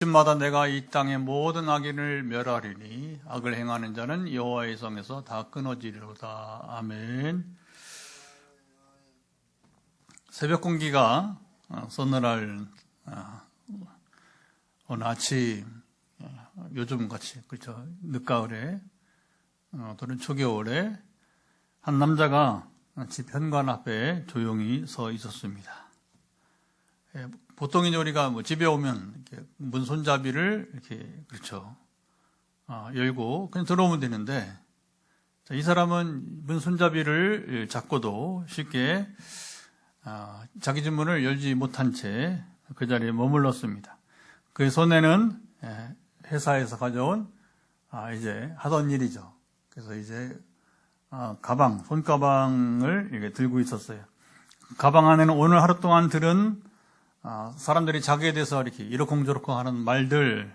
마다 내가 이 땅의 모든 악인을 멸하리니 악을 행하는 자는 여호와의 성에서 다 끊어지리로다. 아멘. 새벽 공기가 서늘할 어느 아침, 요즘같이 그렇죠, 늦가을에 또는 초겨울에 한 남자가 집 현관 앞에 조용히 서 있었습니다. 보통 이제 우리가 집에 오면 이렇게 문 손잡이를 이렇게 그렇죠, 열고 그냥 들어오면 되는데, 이 사람은 문 손잡이를 잡고도 쉽게 자기 집 문을 열지 못한 채 그 자리에 머물렀습니다. 그의 손에는 회사에서 가져온 이제 하던 일이죠. 그래서 이제 손가방을 이렇게 들고 있었어요. 가방 안에는 오늘 하루 동안 들은 사람들이 자기에 대해서 이렇게 이러쿵저러쿵 하는 말들,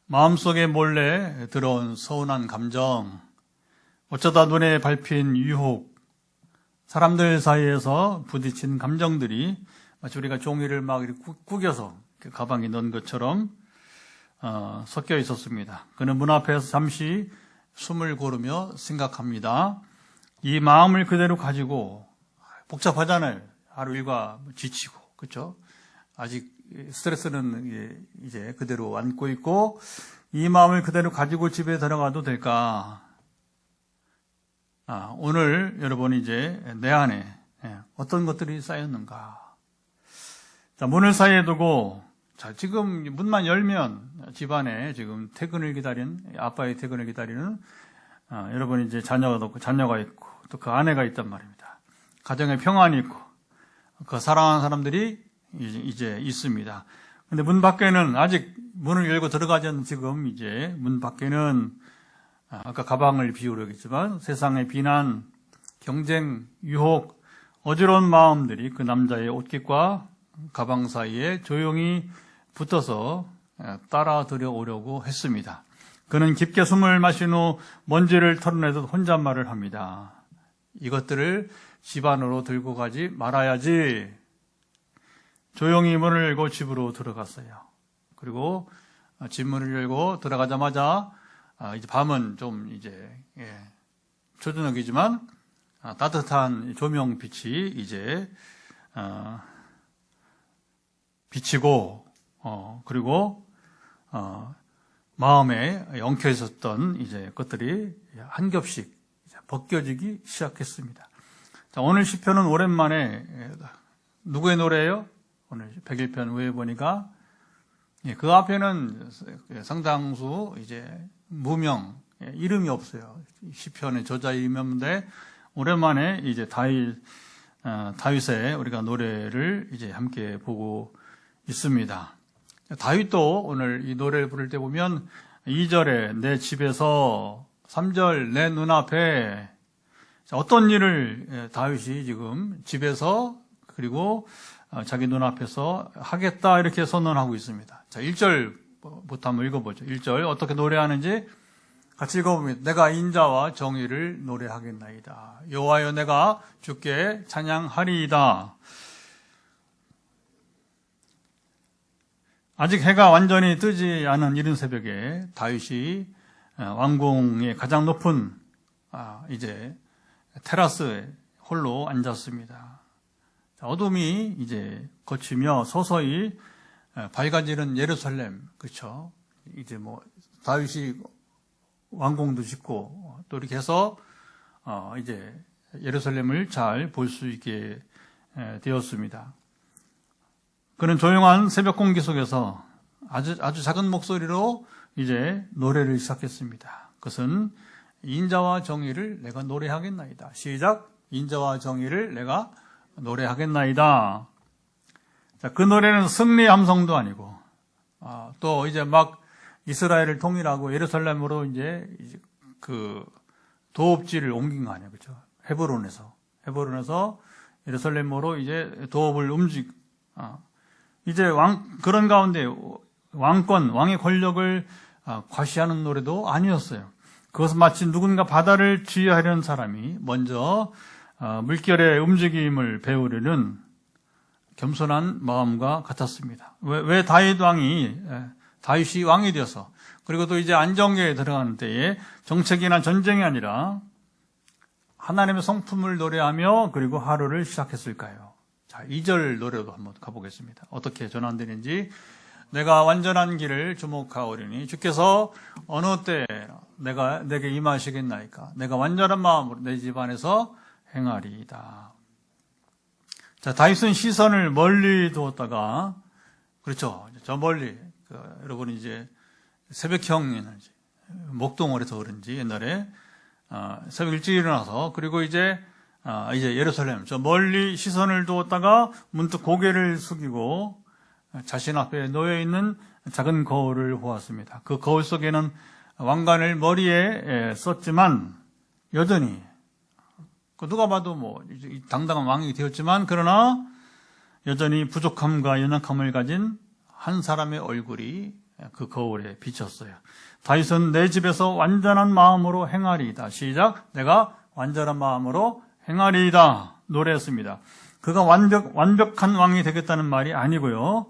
마음속에 몰래 들어온 서운한 감정, 어쩌다 눈에 밟힌 유혹, 사람들 사이에서 부딪힌 감정들이 마치 우리가 종이를 막 이렇게 구겨서 가방에 넣은 것처럼 섞여 있었습니다. 그는 문 앞에서 잠시 숨을 고르며 생각합니다. 이 마음을 그대로 가지고, 복잡하잖아요. 하루 일과 지치고, 그렇죠? 아직 스트레스는 이제 그대로 안고 있고, 이 마음을 그대로 가지고 집에 들어가도 될까? 오늘 여러분 이제 내 안에 어떤 것들이 쌓였는가? 자, 문을 사이에 두고, 자, 지금 문만 열면 집안에 지금 아빠의 퇴근을 기다리는 여러분 이제 자녀가 있고, 또 그 아내가 있단 말입니다. 가정에 평안이 있고, 그 사랑하는 사람들이 이제 있습니다. 근데 문 밖에는 아직 문을 열고 들어가지 않은 지금 이제 문 밖에는 아까 가방을 비유로 했지만 세상의 비난, 경쟁, 유혹, 어지러운 마음들이 그 남자의 옷깃과 가방 사이에 조용히 붙어서 따라 들여오려고 했습니다. 그는 깊게 숨을 마신 후 먼지를 털어내듯 혼잣말을 합니다. 이것들을 집 안으로 들고 가지 말아야지. 조용히 문을 열고 집으로 들어갔어요. 그리고 집 문을 열고 들어가자마자 이제 밤은 좀 이제 초저녁이지만 따뜻한 조명빛이 이제 비치고, 그리고 마음에 엉켜 있었던 이제 것들이 한 겹씩 벗겨지기 시작했습니다. 자, 오늘 시편은 오랜만에 누구의 노래예요? 오늘 101편 후에 보니까 그 앞에는 상당수 이제 무명, 이름이 없어요. 시편의 저자 이름이 없는데 오랜만에 이제 다윗의 우리가 노래를 이제 함께 보고 있습니다. 다윗도 오늘 이 노래를 부를 때 보면 2절에 내 집에서, 3절 내 눈앞에, 어떤 일을 다윗이 지금 집에서 그리고 자기 눈앞에서 하겠다 이렇게 선언하고 있습니다. 자, 1절부터 한번 읽어보죠. 1절 어떻게 노래하는지 같이 읽어보면, 내가 인자와 정의를 노래하겠나이다. 여호와여 내가 주께 찬양하리이다. 아직 해가 완전히 뜨지 않은 이른 새벽에 다윗이 왕궁의 가장 높은 이제 테라스에 홀로 앉았습니다. 어둠이 이제 거치며 서서히 밝아지는 예루살렘, 그렇죠? 이제 다윗이 왕궁도 짓고 또 이렇게 해서 이제 예루살렘을 잘 볼 수 있게 되었습니다. 그는 조용한 새벽 공기 속에서 아주 작은 목소리로 이제 노래를 시작했습니다. 그것은 인자와 정의를 내가 노래하겠나이다. 시작. 인자와 정의를 내가 노래하겠나이다. 자, 그 노래는 승리의 함성도 아니고, 또 이제 막 이스라엘을 통일하고 예루살렘으로 이제 그 도읍지를 옮긴 거 아니에요, 그렇죠? 헤브론에서 예루살렘으로 이제 도읍을 이제 그런 가운데 왕의 권력을 과시하는 노래도 아니었어요. 그것은 마치 누군가 바다를 지휘하려는 사람이 먼저 물결의 움직임을 배우려는 겸손한 마음과 같았습니다. 왜 다윗 왕이 다윗이 왕이 되어서, 그리고 또 이제 안정기에 들어가는 때에 정책이나 전쟁이 아니라 하나님의 성품을 노래하며 그리고 하루를 시작했을까요? 자, 2절 노래도 한번 가보겠습니다. 어떻게 전환되는지. 내가 완전한 길을 주목하오리니 주께서 어느 때 내게 임하시겠나이까. 내가 완전한 마음으로 내 집안에서 행하리이다. 자, 다윗은 시선을 멀리 두었다가, 그렇죠, 저 멀리, 여러분 이제 새벽형에는 목동을해서 그런지 옛날에 새벽 일찍 일어나서, 그리고 이제 예루살렘 저 멀리 시선을 두었다가 문득 고개를 숙이고 자신 앞에 놓여 있는 작은 거울을 보았습니다. 그 거울 속에는 왕관을 머리에 썼지만 여전히 누가 봐도 뭐 당당한 왕이 되었지만, 그러나 여전히 부족함과 연약함을 가진 한 사람의 얼굴이 그 거울에 비쳤어요. 다윗은 내 집에서 완전한 마음으로 행하리이다. 시작. 내가 완전한 마음으로 행하리이다 노래했습니다. 그가 완벽한 왕이 되겠다는 말이 아니고요.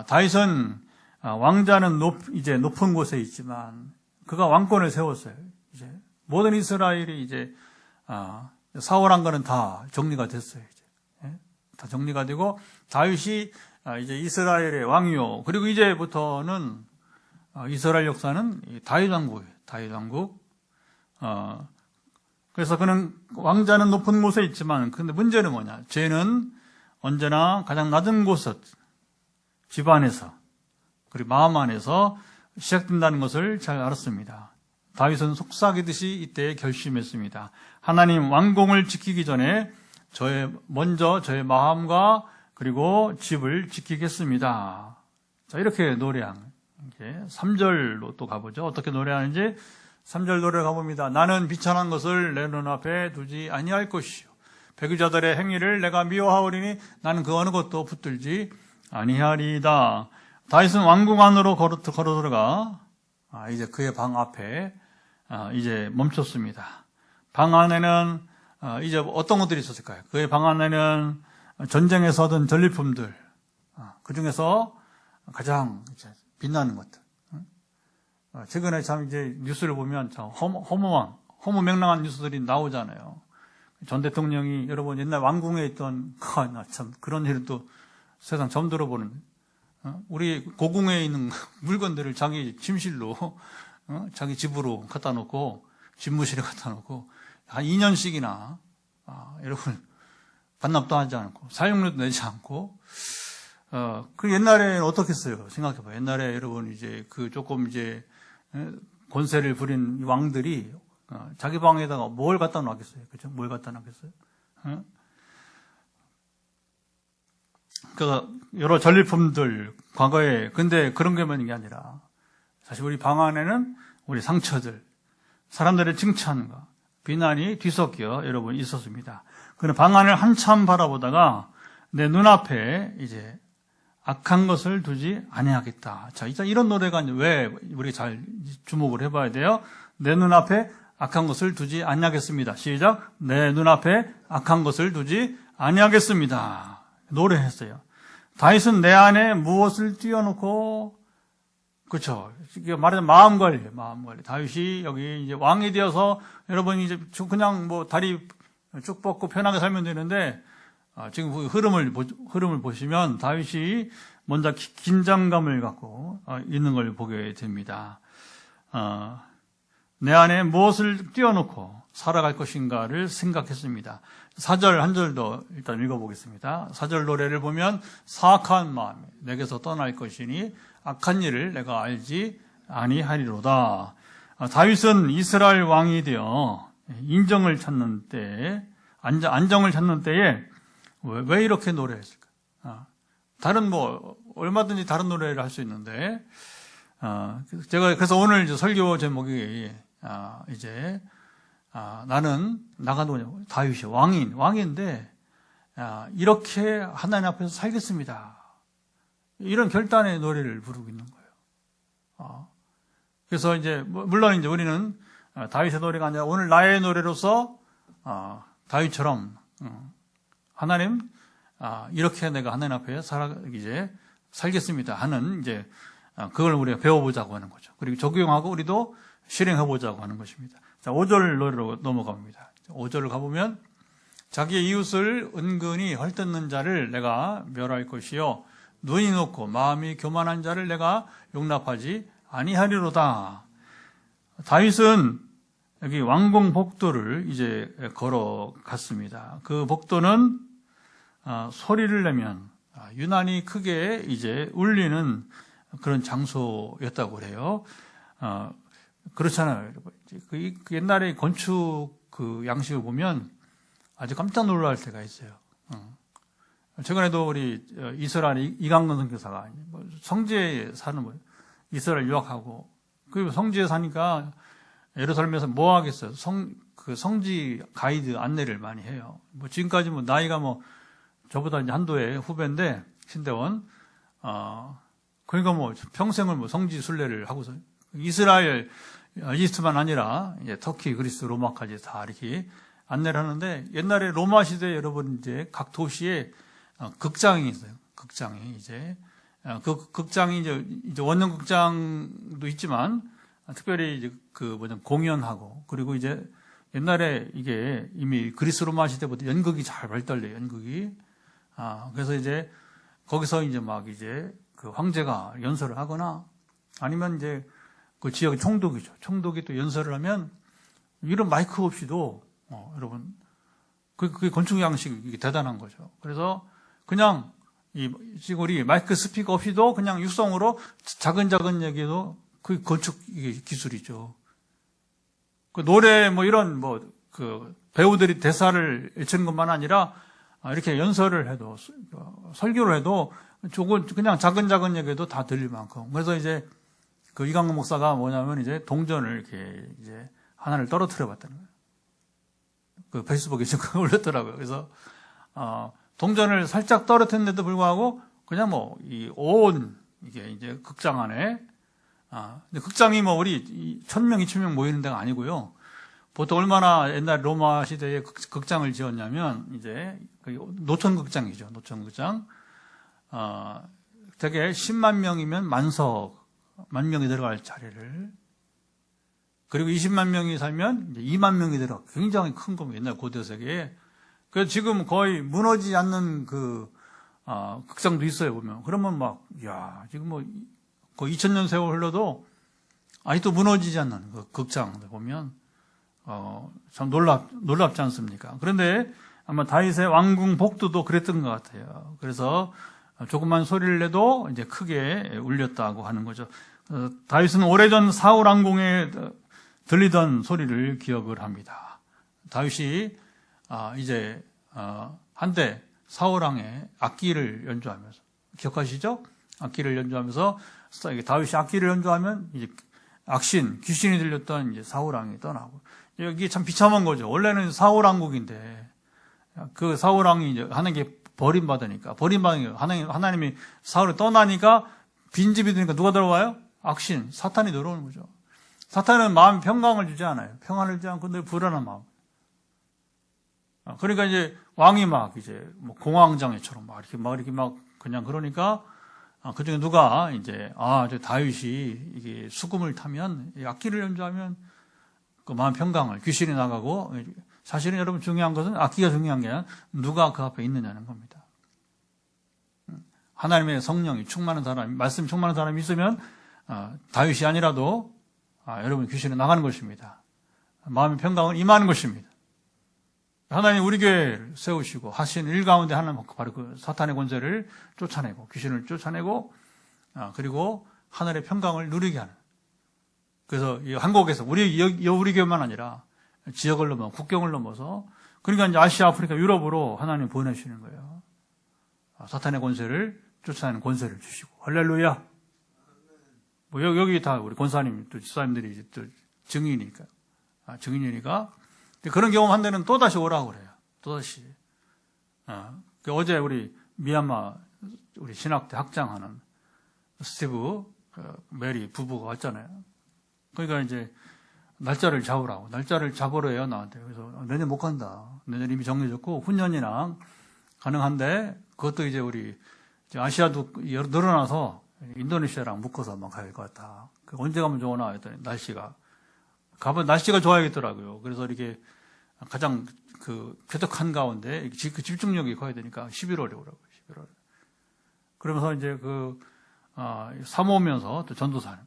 다윗은 왕자는 이제 높은 곳에 있지만 그가 왕권을 세웠어요. 이제 모든 이스라엘이 이제 사울 왕가는 다 정리가 됐어요. 이제 다 정리가 되고 다윗이 이제 이스라엘의 왕이요. 그리고 이제부터는 이스라엘 역사는 다윗 왕국이에요. 다윗 왕국. 그래서 그는 왕자는 높은 곳에 있지만, 근데 문제는 뭐냐? 죄는 언제나 가장 낮은 곳에, 집 안에서, 그리고 마음 안에서 시작된다는 것을 잘 알았습니다. 다윗은 속삭이듯이 이때 결심했습니다. 하나님 왕궁을 지키기 전에 먼저 저의 마음과 그리고 집을 지키겠습니다. 자, 이렇게 노래한 게 3절로 또 가보죠. 어떻게 노래하는지 3절 노래 가봅니다. 나는 비천한 것을 내 눈앞에 두지 아니할 것이요 배교자들의 행위를 내가 미워하오리니 나는 그 어느 것도 붙들지 아니하리이다. 다윗은 왕궁 안으로 걸어 들어가 이제 그의 방 앞에 이제 멈췄습니다. 방 안에는 이제 어떤 것들이 있었을까요? 그의 방 안에는 전쟁에서 얻은 전리품들, 그 중에서 가장 이제 빛나는 것들. 최근에 참 이제 뉴스를 보면 참 허무맹랑한 뉴스들이 나오잖아요. 전 대통령이 여러분 옛날 왕궁에 있던 참 그런 일은 또 세상 처음 들어보는, 우리 고궁에 있는 물건들을 자기 침실로, 자기 집으로 갖다 놓고 집무실에 갖다 놓고 한 2년씩이나 여러분 반납도 하지 않고 사용료도 내지 않고, 그 옛날에는 어떻게 했어요? 생각해봐요. 옛날에 여러분 이제 그 조금 이제 권세를 부린 왕들이 자기 방에다가 뭘 갖다 놨겠어요? 그죠? 뭘 갖다 놨겠어요? 그 여러 전리품들 과거에, 근데 그런 게만 게 아니라 사실 우리 방 안에는 우리 상처들, 사람들의 칭찬과 비난이 뒤섞여 여러분 있었습니다. 그는 방 안을 한참 바라보다가 내 눈앞에 이제 악한 것을 두지 아니하겠다. 자, 일단 이런 노래가 왜 우리 잘 주목을 해봐야 돼요? 내 눈앞에 악한 것을 두지 아니하겠습니다. 시작. 내 눈앞에 악한 것을 두지 아니하겠습니다. 노래했어요. 다윗은 내 안에 무엇을 띄워놓고, 그렇죠. 말하자면 마음 관리. 다윗이 여기 이제 왕이 되어서 여러분 이제 그냥 뭐 다리 쭉 뻗고 편하게 살면 되는데, 지금 흐름을 보시면 다윗이 먼저 긴장감을 갖고 있는 걸 보게 됩니다. 내 안에 무엇을 띄워놓고 살아갈 것인가를 생각했습니다. 4절 한 절 더 일단 읽어보겠습니다. 4절 노래를 보면 사악한 마음이 내게서 떠날 것이니 악한 일을 내가 알지 아니하리로다. 다윗은 이스라엘 왕이 되어 인정을 찾는 때, 안정을 찾는 때에 왜 이렇게 노래했을까? 다른 얼마든지 다른 노래를 할 수 있는데, 제가 그래서 오늘 이제 설교 제목이, 나는 다윗이 왕인데, 이렇게 하나님 앞에서 살겠습니다. 이런 결단의 노래를 부르고 있는 거예요. 그래서 이제, 물론 이제 우리는 다윗의 노래가 아니라 오늘 나의 노래로서, 다윗처럼, 하나님, 이렇게 내가 하나님 앞에 살겠습니다 하는 이제 그걸 우리가 배워보자고 하는 거죠. 그리고 적용하고 우리도 실행해보자고 하는 것입니다. 자, 5절로 넘어갑니다. 5절을 가보면 자기의 이웃을 은근히 헐뜯는 자를 내가 멸할 것이요 눈이 높고 마음이 교만한 자를 내가 용납하지 아니하리로다. 다윗은 여기 왕궁 복도를 이제 걸어갔습니다. 그 복도는 소리를 내면 유난히 크게 이제 울리는 그런 장소였다고 그래요. 그렇잖아요. 그 옛날에 건축 그 양식을 보면 아주 깜짝 놀랄 때가 있어요. 최근에도 우리 이스라엘 이강근 선교사가 성지에 사는 이스라엘 유학하고 그리고 성지에 사니까 예루살렘에서 뭐 하겠어요? 그 성지 가이드 안내를 많이 해요. 지금까지 나이가 저보다 이제 한도의 후배인데 신대원 그러니까 평생을 성지 순례를 하고서 이스라엘 이집트만 아니라 이제 터키, 그리스, 로마까지 다 이렇게 안내를 하는데 옛날에 로마 시대 여러분 이제 각 도시에 극장이 있어요. 극장이 이제 그 극장이 이제 원형 극장도 있지만 특별히 이제 공연하고 그리고 이제 옛날에 이게 이미 그리스 로마 시대부터 연극이 잘 발달돼요. 연극이 그래서 이제 거기서 이제 그 황제가 연설을 하거나 아니면 이제 그 지역의 총독이죠. 총독이 또 연설을 하면 이런 마이크 없이도 여러분 그 건축 양식이 대단한 거죠. 그래서 그냥 지금 우리 마이크 스피커 없이도 그냥 육성으로 작은 얘기도 그 건축 기술이죠. 그 노래 이런 그 배우들이 대사를 외치는 것만 아니라 이렇게 연설을 해도 설교를 해도 조금 그냥 작은 얘기도 다 들릴 만큼. 그래서 이제 그 이강근 목사가 뭐냐면 이제 동전을 이렇게 이제 하나를 떨어뜨려 봤다는 거예요. 그 페이스북에 지금 올렸더라고요. 그래서 동전을 살짝 떨어뜨렸는데도 불구하고 그냥 이게 이제 극장 안에 근데 극장이 우리 1000명, 2000명 모이는 데가 아니고요. 보통 얼마나 옛날 로마 시대에 극장을 지었냐면 이제 노천극장이죠. 노천극장. 되게 10만 명이면 만 명이 들어갈 자리를 그리고 20만 명이 살면 이제 2만 명이 들어가. 굉장히 큰 겁니다. 옛날 고대 세계에. 그래서 지금 거의 무너지지 않는 극장도 있어요, 보면. 그러면 지금 거의 2000년 세월 흘러도 아직도 무너지지 않는 그 극장들 보면, 참 놀랍지 않습니까? 그런데 아마 다윗의 왕궁 복도도 그랬던 것 같아요. 그래서 조그만 소리를 내도 이제 크게 울렸다고 하는 거죠. 다윗은 오래전 사울 왕궁에 들리던 소리를 기억을 합니다. 다윗이 이제 한때 사울 왕의 악기를 연주하면서 기억하시죠? 악기를 연주하면서 다윗이 악기를 연주하면 이제 악신, 귀신이 들렸던 이제 사울 왕이 떠나고 이게 참 비참한 거죠. 원래는 사울 왕국인데 그 사울 왕이 이제 하나님께 버림받으니까 하나님이 사울을 떠나니까 빈집이 되니까 누가 들어와요? 악신, 사탄이 들어오는 거죠. 사탄은 마음 평강을 주지 않아요. 평안을 주지 않고 늘 불안한 마음. 그러니까 이제 왕이 이제 공황장애처럼 이렇게 그냥 그러니까 그중에 누가 이제 저 다윗이 이게 수금을 타면 악기를 연주하면 그 마음 평강을 귀신이 나가고 사실은 여러분 중요한 것은 악기가 중요한 게 아니라 누가 그 앞에 있느냐는 겁니다. 하나님의 성령이 충만한 사람, 말씀 충만한 사람이 있으면 다윗이 아니라도 여러분 귀신이 나가는 것입니다. 마음의 평강은 임하는 것입니다. 하나님 우리 교회를 세우시고 하신 일 가운데 하나는 바로 그 사탄의 권세를 쫓아내고 귀신을 쫓아내고 그리고 하늘의 평강을 누리게 하는. 그래서 이 한국에서 우리 교회만 아니라 지역을 넘어 국경을 넘어서 그러니까 이제 아시아, 아프리카, 유럽으로 하나님 보내시는 거예요. 사탄의 권세를 쫓아내는 권세를 주시고 할렐루야. 여기 다 우리 권사님 또 집사님들이 또 증인이니까 그런 경험 한 데는 또 다시 오라고 그래요. 또 다시. 어제 우리 미얀마 우리 신학대 학장하는 스티브 메리 부부가 왔잖아요. 그러니까 이제 날짜를 잡으러 해요 나한테. 그래서 내년 못 간다. 내년 이미 정해졌고 훈련이랑 가능한데 그것도 이제 우리 아시아도 늘어나서 인도네시아랑 묶어서 막 가야 될 것 같다. 언제 가면 좋으나 했더니 가면 날씨가 좋아야겠더라고요. 그래서 이렇게 가장 쾌적한 가운데 그 집중력이 커야 되니까 11월에 오라고요. 11월. 그러면서 이제 사모하면서 또 전도사는.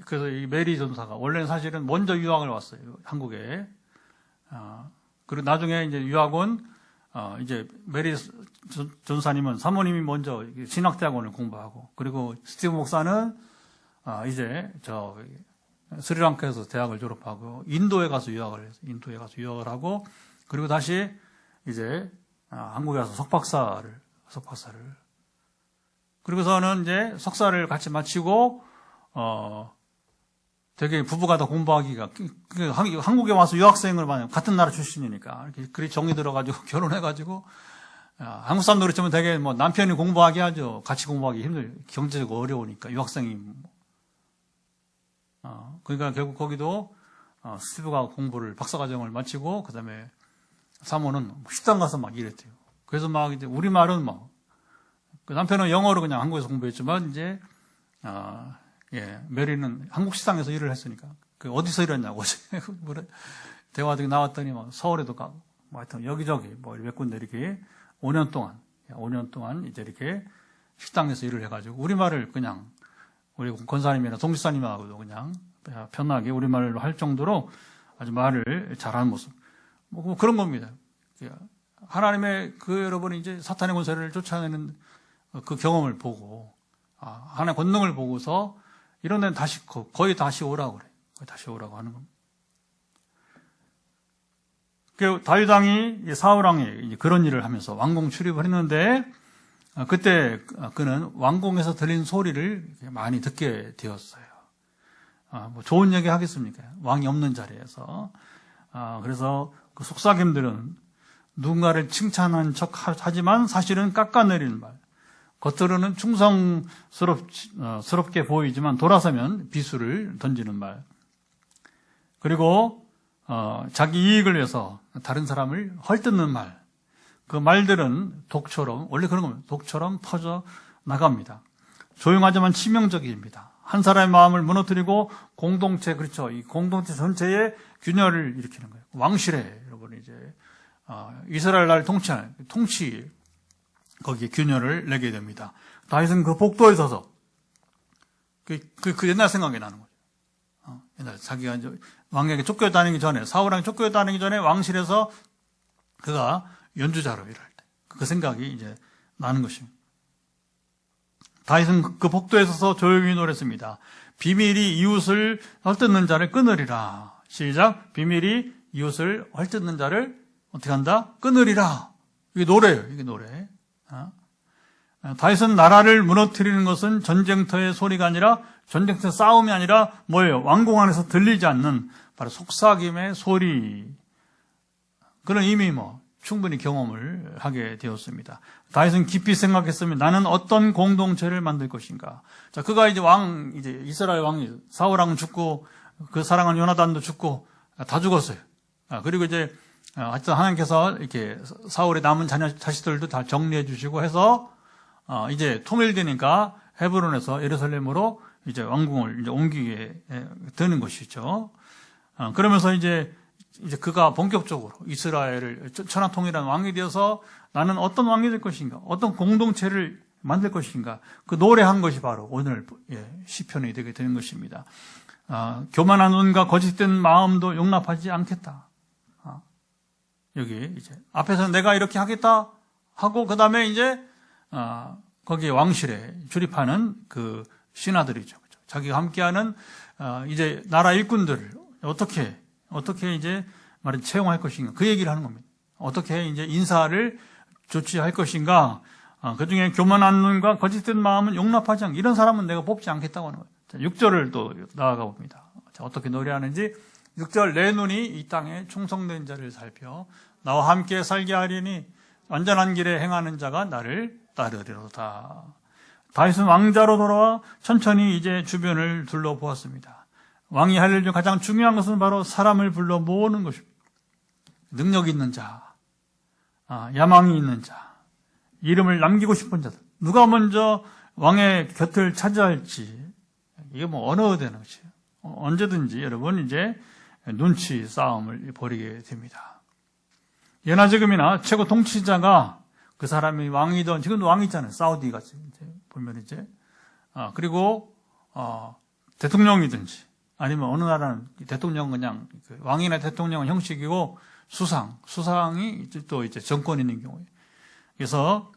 그래서 이 메리 전도사가 원래는 사실은 먼저 유학을 왔어요. 한국에. 그리고 나중에 이제 유학원, 이제 메리 전도사님은 사모님이 먼저 신학대학원을 공부하고, 그리고 스티브 목사는 이제 스리랑카에서 대학을 졸업하고 인도에 가서 유학을 하고, 그리고 다시 이제 한국에 와서 석박사를 그리고서는 이제 석사를 같이 마치고 되게 부부가 다 공부하기가 한국에 와서 유학생을 같은 나라 출신이니까 이렇게 그리 정이 들어가지고 결혼해가지고 한국 사람들이 치면 되게 뭐 남편이 공부하게 하죠. 같이 공부하기 경제적으로 어려우니까 유학생이 그러니까 결국 거기도 스티브가 박사과정을 마치고 그다음에 사모는 식당 가서 막 일했대요. 그래서 막 이제 우리말은 그 남편은 영어로 그냥 한국에서 공부했지만 이제 메리는 한국 식당에서 일을 했으니까 어디서 일했냐고 대화들이 나왔더니 서울에도 가고 하여튼 여기저기 몇 군데 이렇게 5년 동안 이제 이렇게 식당에서 일을 해가지고 우리말을 그냥 우리 권사님이나 동지사님하고도 그냥 편하게 우리말로 할 정도로 아주 말을 잘하는 모습. 그런 겁니다. 하나님의 여러분이 이제 사탄의 권세를 쫓아내는 그 경험을 보고, 하나님의 권능을 보고서 이런 데는 거의 다시 오라고 그래. 거의 다시 오라고 하는 겁니다. 다윗 왕이 사울 왕이 그런 일을 하면서 왕궁 출입을 했는데, 그때 그는 왕궁에서 들린 소리를 많이 듣게 되었어요. 좋은 얘기 하겠습니까? 왕이 없는 자리에서. 그래서 그 속삭임들은 누군가를 칭찬한 척 하지만 사실은 깎아내리는 말. 겉으로는 충성스럽게 보이지만 돌아서면 비수를 던지는 말. 그리고 자기 이익을 위해서 다른 사람을 헐뜯는 말. 그 말들은 독처럼, 원래 그런 겁니다. 독처럼 퍼져 나갑니다. 조용하지만 치명적입니다. 한 사람의 마음을 무너뜨리고 공동체, 그렇죠. 이 공동체 전체에 균열을 일으키는 거예요. 왕실에, 여러분, 이제, 이스라엘 나라를 통치하는, 거기에 균열을 내게 됩니다. 다윗은 그 복도에 서서, 그 옛날 생각이 나는 거죠. 옛날 자기가 이제 왕에게 쫓겨다니기 전에, 사울왕이 쫓겨다니기 전에 왕실에서 그가 연주자로 일할 때, 그 생각이 이제 나는 것입니다. 다윗은 그 복도에 서서 조용히 노랬습니다. 비밀이 이웃을 헐뜯는 자를 끊으리라. 시작. 비밀이 이웃을 헐뜯는 자를 어떻게 한다? 끊으리라. 이게 노래예요. 이게 노래. 다윗은 나라를 무너뜨리는 것은 전쟁터의 소리가 아니라 전쟁터 싸움이 아니라 뭐예요? 왕궁 안에서 들리지 않는 바로 속삭임의 소리. 그런 이미 충분히 경험을 하게 되었습니다. 다윗은 깊이 생각했습니다. 나는 어떤 공동체를 만들 것인가. 자, 그가 이제 이제 이스라엘 왕이 사울 왕은 죽고 그 사랑하는 요나단도 죽고 다 죽었어요. 그리고 이제 하여튼 하나님께서 이렇게 사울의 남은 자식들도 다 정리해 주시고 해서 이제 통일되니까 헤브론에서 예루살렘으로 이제 왕궁을 이제 옮기게 되는 것이죠. 그러면서 이제 그가 본격적으로 이스라엘을 천하통일한 왕이 되어서 나는 어떤 왕이 될 것인가, 어떤 공동체를 만들 것인가, 그 노래한 것이 바로 오늘 시편이 되게 되는 것입니다. 교만한 눈과 거짓된 마음도 용납하지 않겠다. 여기 이제 앞에서 내가 이렇게 하겠다 하고 그 다음에 이제 거기에 왕실에 출입하는 그 신하들이죠. 자기가 함께하는 이제 나라 일꾼들을 어떻게 이제 말은 채용할 것인가 그 얘기를 하는 겁니다. 어떻게 이제 인사를 조치할 것인가. 그 중에 교만한 눈과 거짓된 마음은 용납하지 않고 이런 사람은 내가 뽑지 않겠다고 하는 거예요. 자, 6절을 또 나아가 봅니다. 자, 어떻게 노래하는지 6절 내 눈이 이 땅에 충성된 자를 살펴 나와 함께 살게 하리니 완전한 길에 행하는 자가 나를 따르리로다. 다윗은 왕자로 돌아와 천천히 이제 주변을 둘러보았습니다. 왕이 할 일 중 가장 중요한 것은 바로 사람을 불러 모으는 것입니다. 능력 있는 자, 야망이 있는 자, 이름을 남기고 싶은 자들. 누가 먼저 왕의 곁을 차지할지, 이게 뭐 언어되는 것이에요. 언제든지 여러분 이제 눈치 싸움을 벌이게 됩니다. 예나 지금이나 최고 통치자가 그 사람이 왕이든, 지금도 왕이 있잖아요. 사우디 같이 이제 보면 이제, 그리고 대통령이든지, 아니면 어느 나라는 대통령 그냥 왕이나 대통령은 형식이고 수상이 또 이제 정권이 있는 경우에. 그래서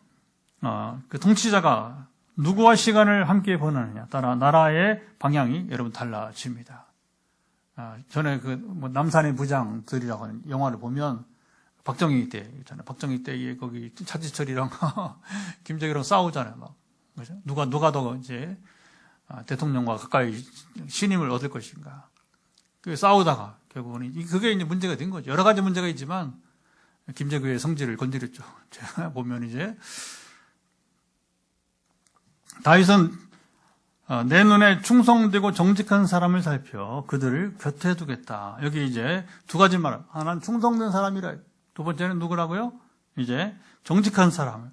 그 통치자가 누구와 시간을 함께 보내느냐 따라 나라의 방향이 여러분 달라집니다. 전에 뭐 남산의 부장들이라고 하는 영화를 보면 박정희 때 있잖아요. 박정희 때에 거기 차지철이랑 김정일이랑 싸우잖아요. 막 그죠? 누가 더 이제 대통령과 가까이 신임을 얻을 것인가. 그 싸우다가 결국은 그게 이제 문제가 된 거죠. 여러 가지 문제가 있지만 김재규의 성질을 건드렸죠. 제가 보면 이제 다윗은 내 눈에 충성되고 정직한 사람을 살펴 그들을 곁에 두겠다. 여기 이제 두 가지 말. 하나는 충성된 사람이라. 두 번째는 누구라고요? 이제 정직한 사람을.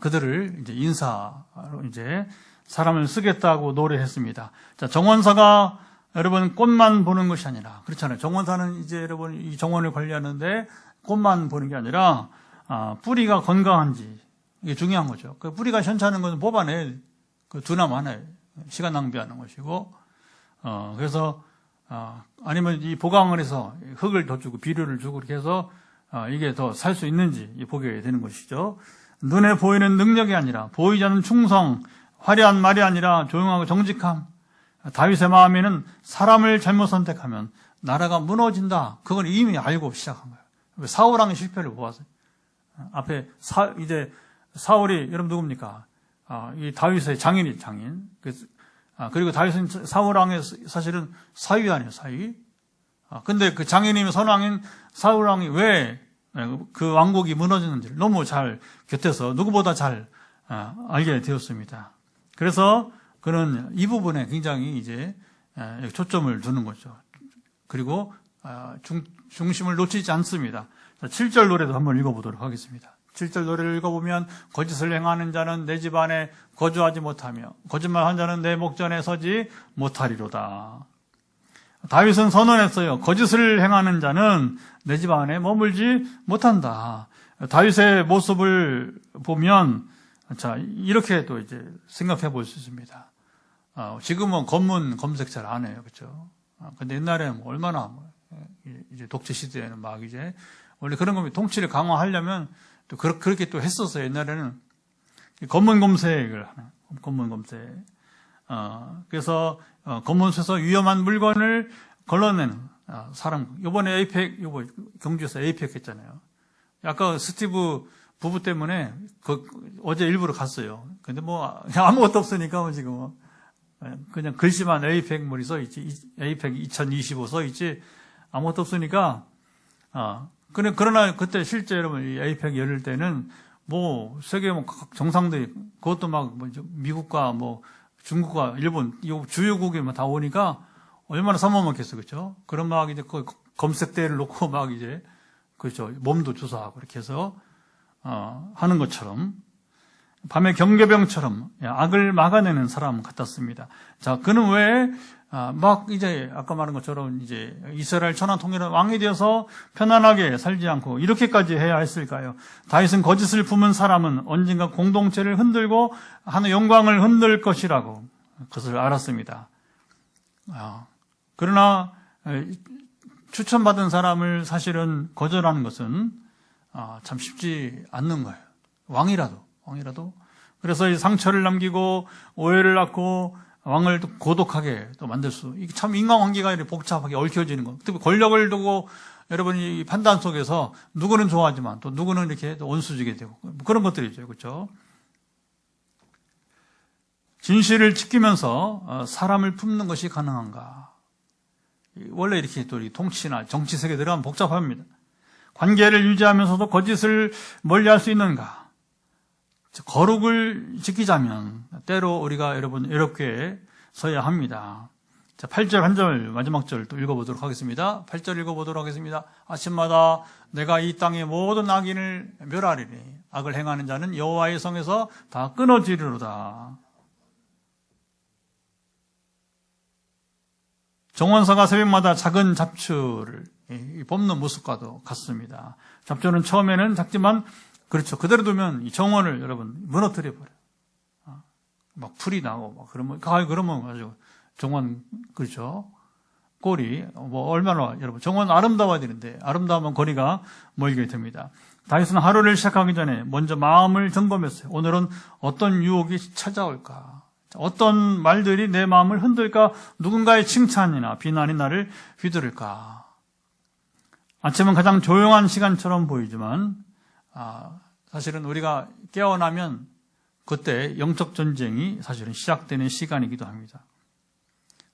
그들을 이제 인사로 이제 사람을 쓰겠다고 노래했습니다. 자, 정원사가 여러분 꽃만 보는 것이 아니라 그렇잖아요. 정원사는 이제 여러분 이 정원을 관리하는데 꽃만 보는 게 아니라 뿌리가 건강한지 이게 중요한 거죠. 그 뿌리가 현찮은 것은 뽑아내 그 두나 마나요. 시간 낭비하는 것이고 그래서 아니면 이 보강을 해서 흙을 더 주고 비료를 주고 이렇게 해서 이게 더 살 수 있는지 보게 되는 것이죠. 눈에 보이는 능력이 아니라 보이지 않는 충성, 화려한 말이 아니라 조용하고 정직함. 다윗의 마음에는 사람을 잘못 선택하면 나라가 무너진다. 그걸 이미 알고 시작한 거예요. 사울왕의 실패를 보았어요. 앞에 이제 사울이 여러분 누굽니까? 이 다윗의 장인. 그리고 다윗은 사울왕의 사실은 사위 아니에요, 사위. 근데 그 장인이면 선왕인 사울왕이 왜 그 왕국이 무너지는지를 너무 잘 곁에서 누구보다 잘 알게 되었습니다. 그래서 그는 이 부분에 굉장히 이제 초점을 두는 거죠. 그리고 중심을 놓치지 않습니다. 7절 노래도 한번 읽어보도록 하겠습니다. 7절 노래를 읽어보면 거짓을 행하는 자는 내 집 안에 거주하지 못하며 거짓말한 자는 내 목전에 서지 못하리로다. 다윗은 선언했어요. 거짓을 행하는 자는 내 집 안에 머물지 못한다. 다윗의 모습을 보면 자 이렇게 또 이제 생각해 볼 수 있습니다. 지금은 검문 검색 잘 안 해요, 그렇죠? 근데 옛날에는 얼마나 이제 독재 시대에는 막 이제 원래 그런 겁니다. 통치를 강화하려면 또 그렇게 또 했었어요. 옛날에는 검문 검색을 하는 검문 검색. 그래서 검문소에서 위험한 물건을 걸러내는 사람. 이번에 에이펙, 경주에서 에이펙 했잖아요. 아까 스티브 부부 때문에 어제 일부러 갔어요. 근데 뭐 아무것도 없으니까 지금 그냥 글씨만 에이펙 머리 써 있지, 에이펙 2025 써 있지 아무것도 없으니까. 그러나 그때 실제 여러분 이 에이펙 열릴 때는 뭐 세계 뭐 정상들이 그것도 막 뭐 미국과 뭐 중국과 일본 이 주요국이 다 오니까 얼마나 삼엄했겠어, 그렇죠? 그런 막 이제 그 검색대를 놓고 막 이제 그렇죠 몸도 조사하고 이렇게 해서 하는 것처럼 밤에 경계병처럼 악을 막아내는 사람 같았습니다. 자, 그는 왜 막 이제 아까 말한 것처럼 이제 이스라엘 천하 통일한 왕이 되어서 편안하게 살지 않고 이렇게까지 해야 했을까요? 다윗은 거짓을 품은 사람은 언젠가 공동체를 흔들고 하는 영광을 흔들 것이라고 그것을 알았습니다. 그러나 추천받은 사람을 사실은 거절하는 것은 참 쉽지 않는 거예요. 왕이라도. 그래서 이 상처를 남기고 오해를 낳고 왕을 또 고독하게 또 만들 이게 참 인간관계가 이렇게 복잡하게 얽혀지는 거. 특히 권력을 두고 여러분이 판단 속에서 누구는 좋아하지만 또 누구는 이렇게 또 원수지게 되고 그런 것들이죠, 그렇죠? 진실을 지키면서 사람을 품는 것이 가능한가? 원래 이렇게 또 통치나 정치 세계에 들어가면 복잡합니다. 관계를 유지하면서도 거짓을 멀리할 수 있는가? 거룩을 지키자면 때로 우리가 여러분 외롭게 서야 합니다. 자, 8절 한 절 마지막 절 또 읽어보도록 하겠습니다. 8절 읽어보도록 하겠습니다. 아침마다 내가 이 땅의 모든 악인을 멸하리니 악을 행하는 자는 여호와의 성에서 다 끊어지리로다. 정원사가 새벽마다 작은 잡초를 뽑는 모습과도 같습니다. 잡초는 처음에는 작지만 그렇죠. 그대로 두면 이 정원을 여러분 무너뜨려 버려요. 막 풀이 나고 막 그러면 아주 정원 그렇죠. 꼴이 뭐 얼마나 여러분 정원 아름다워야 되는데 아름다우면 거리가 멀게 됩니다. 다윗은 하루를 시작하기 전에 먼저 마음을 점검했어요. 오늘은 어떤 유혹이 찾아올까? 어떤 말들이 내 마음을 흔들까? 누군가의 칭찬이나 비난이 나를 휘두를까? 아침은 가장 조용한 시간처럼 보이지만 사실은 우리가 깨어나면 그때 영적 전쟁이 사실은 시작되는 시간이기도 합니다.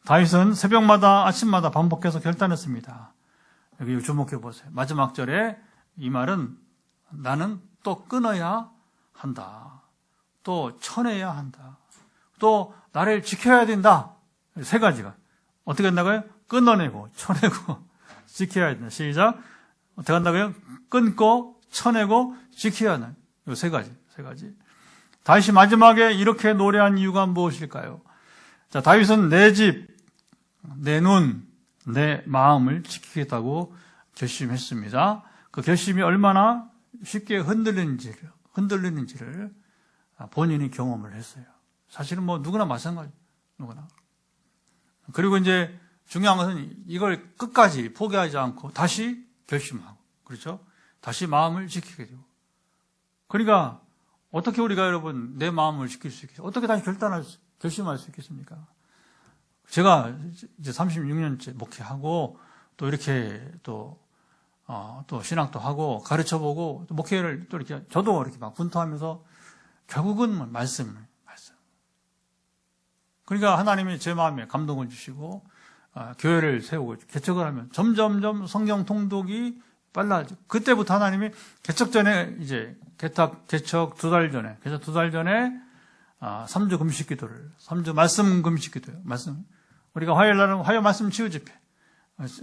다윗은 새벽마다 아침마다 반복해서 결단했습니다. 여기 주목해 보세요. 마지막 절에 이 말은 나는 또 끊어야 한다. 또 쳐내야 한다. 또 나를 지켜야 된다. 세 가지가. 어떻게 한다고요? 끊어내고 쳐내고 지켜야 된다. 시작. 어떻게 한다고요? 끊고 쳐내고 지켜야 한다. 이 세 가지. 다윗이 마지막에 이렇게 노래한 이유가 무엇일까요? 자, 다윗은 내 집, 내 눈, 내 마음을 지키겠다고 결심했습니다. 그 결심이 얼마나 쉽게 흔들리는지를 본인이 경험을 했어요. 사실은 뭐 누구나 마찬가지, 누구나. 그리고 이제 중요한 것은 이걸 끝까지 포기하지 않고 다시 결심하고, 그렇죠? 다시 마음을 지키게 되고. 그러니까 어떻게 우리가 여러분 내 마음을 지킬 수 있겠어요? 어떻게 다시 결심할 수 있겠습니까? 제가 이제 36년째 목회하고 또 이렇게 또 신학도 하고 가르쳐보고 또 목회를 또 이렇게 저도 이렇게 막 분투하면서 결국은 말씀. 그러니까 하나님이 제 마음에 감동을 주시고 교회를 세우고 개척을 하면 점점점 성경 통독이 빨라지고 그때부터 하나님이 개척 전에 이제 개척 2달 전에 3주 금식 기도를 3주 말씀 금식 기도요. 말씀 우리가 화요일 날은 화요 말씀 치유 집회.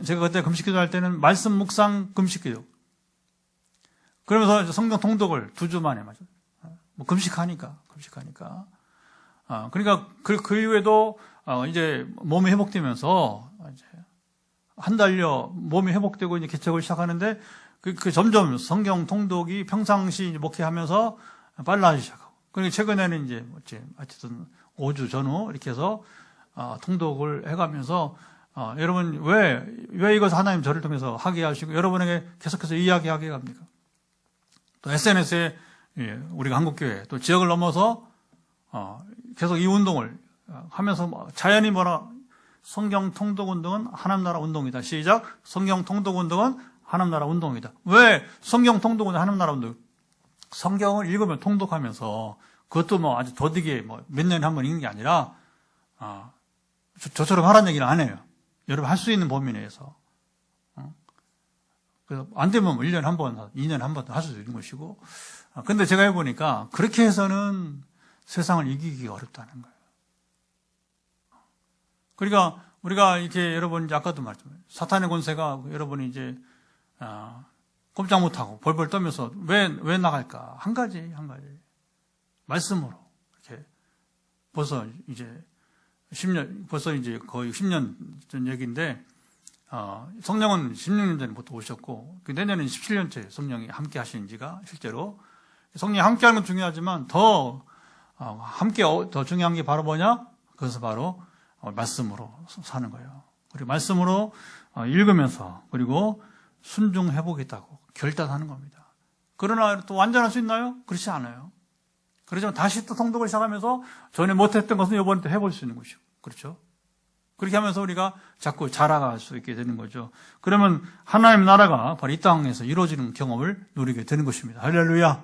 제가 그때 금식 기도할 때는 말씀 묵상 금식 기도. 그러면서 성경 통독을 2주 만에 맞아요. 뭐 금식하니까. 그러니까 그 이후에도 이제 몸이 회복되면서 이제 한 달여 몸이 회복되고 이제 개척을 시작하는데 그 점점 성경 통독이 평상시 목회하면서 빨라지기 시작하고. 그리고 최근에는 이제 하여튼 5주 전후 이렇게 해서 통독을 해가면서 여러분 왜 이것을 하나님 저를 통해서 하게 하시고 여러분에게 계속해서 이야기하게 합니까? 또 SNS에 우리가 한국교회 또 지역을 넘어서 계속 이 운동을 하면서 자연히 성경 통독 운동은 하나님 나라 운동이다. 시작. 성경 통독 운동은 하나님 나라 운동이다. 왜 성경 통독은 하나님 나라 운동? 성경을 읽으면 통독하면서 그것도 아주 더디게 몇 년에 한 번 읽는 게 아니라 저처럼 하라는 얘기는 안 해요. 여러분 할 수 있는 범위 내에서. 그래서 안 되면 1년에 한 번, 2년에 한 번 할 수 있는 것이고. 근데 제가 해보니까 그렇게 해서는 세상을 이기기가 어렵다는 거예요. 그러니까 우리가 이렇게 여러분 아까도 말했지만 사탄의 권세가 여러분이 이제 꼼짝 못하고 벌벌 떨면서 왜 나갈까? 한 가지 말씀으로 이렇게 벌써 이제 10년 벌써 이제 거의 10년 전 얘기인데 성령은 16년 전부터 오셨고 내년은 17년째 성령이 함께 하시는 지가 실제로 성령이 함께 하는 건 중요하지만 더 중요한 게 바로 뭐냐? 그것은 바로 말씀으로 사는 거예요. 그리고 말씀으로 읽으면서 그리고 순종해 보겠다고 결단하는 겁니다. 그러나 또 완전할 수 있나요? 그렇지 않아요. 그렇지만 다시 또 통독을 시작하면서 전에 못했던 것은 이번에 또 해볼 수 있는 것이고, 그렇죠? 그렇게 하면서 우리가 자꾸 자라갈 수 있게 되는 거죠. 그러면 하나님의 나라가 바로 이 땅에서 이루어지는 경험을 누리게 되는 것입니다. 할렐루야.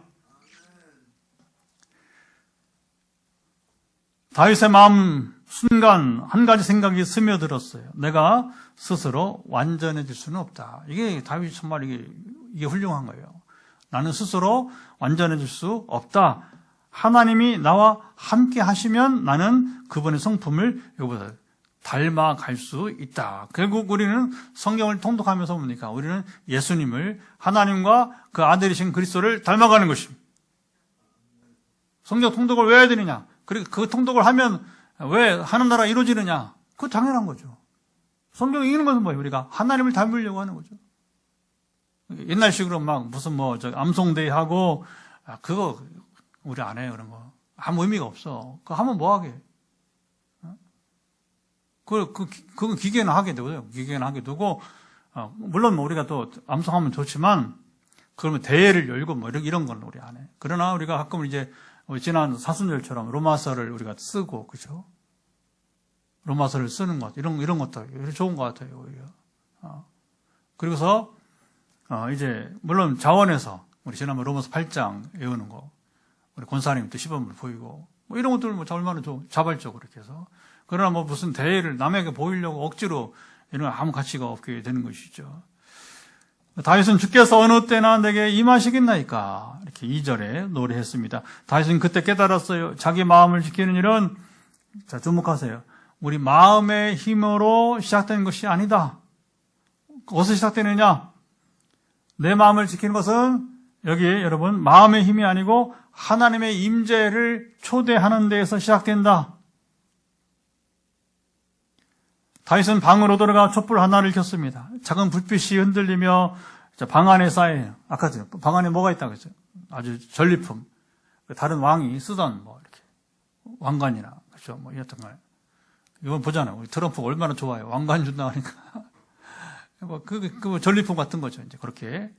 다윗의 마음 순간 한 가지 생각이 스며들었어요. 내가 스스로 완전해질 수는 없다. 이게 다윗이 정말 이게 훌륭한 거예요. 나는 스스로 완전해질 수 없다. 하나님이 나와 함께 하시면 나는 그분의 성품을 여기보다 닮아갈 수 있다. 결국 우리는 성경을 통독하면서 뭡니까? 우리는 예수님을 하나님과 그 아들이신 그리스도를 닮아가는 것입니다. 성경 통독을 왜 해야 되느냐? 그리고 그 통독을 하면 왜 하는 나라가 이루어지느냐? 그거 당연한 거죠. 성경이 이기는 것은 뭐예요? 우리가 하나님을 닮으려고 하는 거죠. 옛날식으로 막 무슨 암송대회 하고, 그거 우리 안 해요, 그런 거. 아무 의미가 없어. 그거 하면 뭐 하게? 그건 기계는 하게 되고요. 기계는 하게 되고, 물론 우리가 또 암송하면 좋지만, 그러면 대회를 열고 이런 건 우리 안 해. 그러나 우리가 가끔 이제 지난 사순절처럼 로마서를 우리가 쓰고, 그죠? 로마서를 쓰는 것, 이런 것도 좋은 것 같아요, 오히려. 그리고서, 이제, 물론 자원에서, 우리 지난번 로마서 8장 외우는 거, 우리 권사님이 또 시범을 보이고, 이런 것들 얼마나 좀 자발적으로 이렇게 해서. 그러나 무슨 대회를 남에게 보이려고 억지로 이런 아무 가치가 없게 되는 것이죠. 다윗은 주께서 어느 때나 내게 임하시겠나이까. 이렇게 2절에 노래했습니다. 다윗은 그때 깨달았어요. 자기 마음을 지키는 일은, 자, 주목하세요. 우리 마음의 힘으로 시작된 것이 아니다. 어디서 시작되느냐? 내 마음을 지키는 것은 여기 여러분 마음의 힘이 아니고 하나님의 임재를 초대하는 데에서 시작된다. 다윗은 방으로 들어가 촛불 하나를 켰습니다. 작은 불빛이 흔들리며 방 안에 쌓여요. 아까 방 안에 뭐가 있다고 했어요? 아주 전리품. 다른 왕이 쓰던 이렇게 왕관이나 그렇죠? 이랬던 거예요. 이건 보잖아요. 우리 트럼프가 얼마나 좋아요. 왕관 준다 하니까. 그 전리품 같은 거죠. 이제 그렇게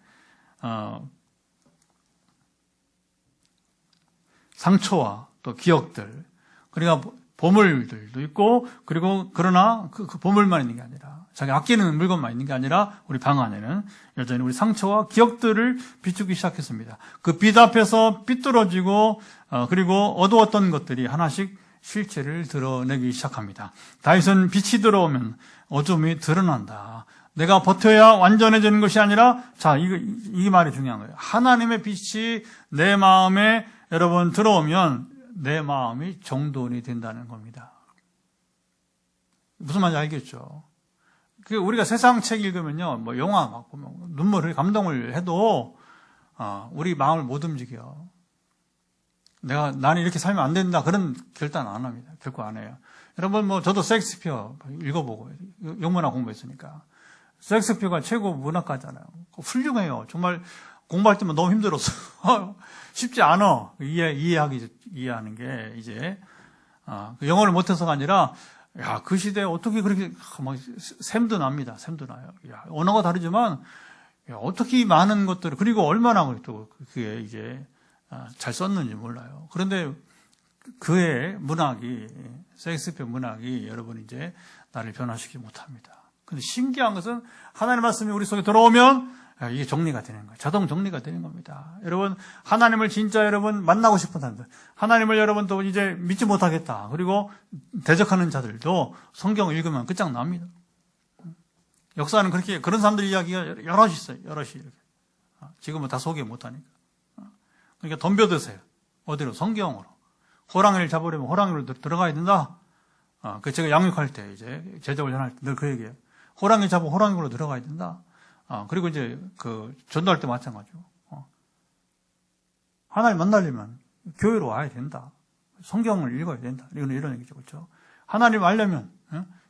상처와 또 기억들, 그러니까 보물들도 있고, 그리고 그러나 그 보물만 있는 게 아니라 자기 아끼는 물건만 있는 게 아니라 우리 방 안에는 여전히 우리 상처와 기억들을 비추기 시작했습니다. 그 빛 앞에서 삐뚤어지고 그리고 어두웠던 것들이 하나씩 실체를 드러내기 시작합니다. 다윗은 빛이 들어오면 어둠이 드러난다. 내가 버텨야 완전해지는 것이 아니라, 자, 이 말이 중요한 거예요. 하나님의 빛이 내 마음에 여러분 들어오면 내 마음이 정돈이 된다는 겁니다. 무슨 말인지 알겠죠? 우리가 세상 책 읽으면요, 영화 막 보면 눈물을 감동을 해도 우리 마음을 못 움직여. 나는 이렇게 살면 안 된다 그런 결단 안 합니다. 결코 안 해요. 여러분 저도 셰익스피어 읽어보고 영문학 공부했으니까 셰익스피어가 최고 문학가잖아요. 훌륭해요. 정말 공부할 때만 너무 힘들었어. 쉽지 않아. 이해하는 게 이제 영어를 못해서가 아니라 그 시대에 어떻게 그렇게 막 샘도 납니다. 샘도 나요. 언어가 다르지만 어떻게 많은 것들을 그리고 얼마나 또 그게 이제 잘 썼는지 몰라요. 그런데 그의 문학이 셰익스피어 문학이 여러분 이제 나를 변화시키지 못합니다. 근데 신기한 것은 하나님의 말씀이 우리 속에 들어오면 이게 정리가 되는 거예요. 자동 정리가 되는 겁니다. 여러분 하나님을 진짜 여러분 만나고 싶은 사람들, 하나님을 여러분 또 이제 믿지 못하겠다. 그리고 대적하는 자들도 성경을 읽으면 끝장납니다. 역사는 그렇게 그런 사람들 이야기가 여럿이 있어요. 여럿이 이렇게. 지금은 다 소개 못하니까. 그러니까 덤벼드세요. 어디로? 성경으로. 호랑이를 잡으려면 호랑이로 들어가야 된다. 제가 양육할 때 이제 제자 훈련할 때 늘 그 얘기예요. 호랑이 잡으면 호랑이로 들어가야 된다. 그리고 이제 전도할 때 마찬가지고. 하나님 만나려면 교회로 와야 된다. 성경을 읽어야 된다. 이런 얘기죠. 그렇죠? 하나님 알려면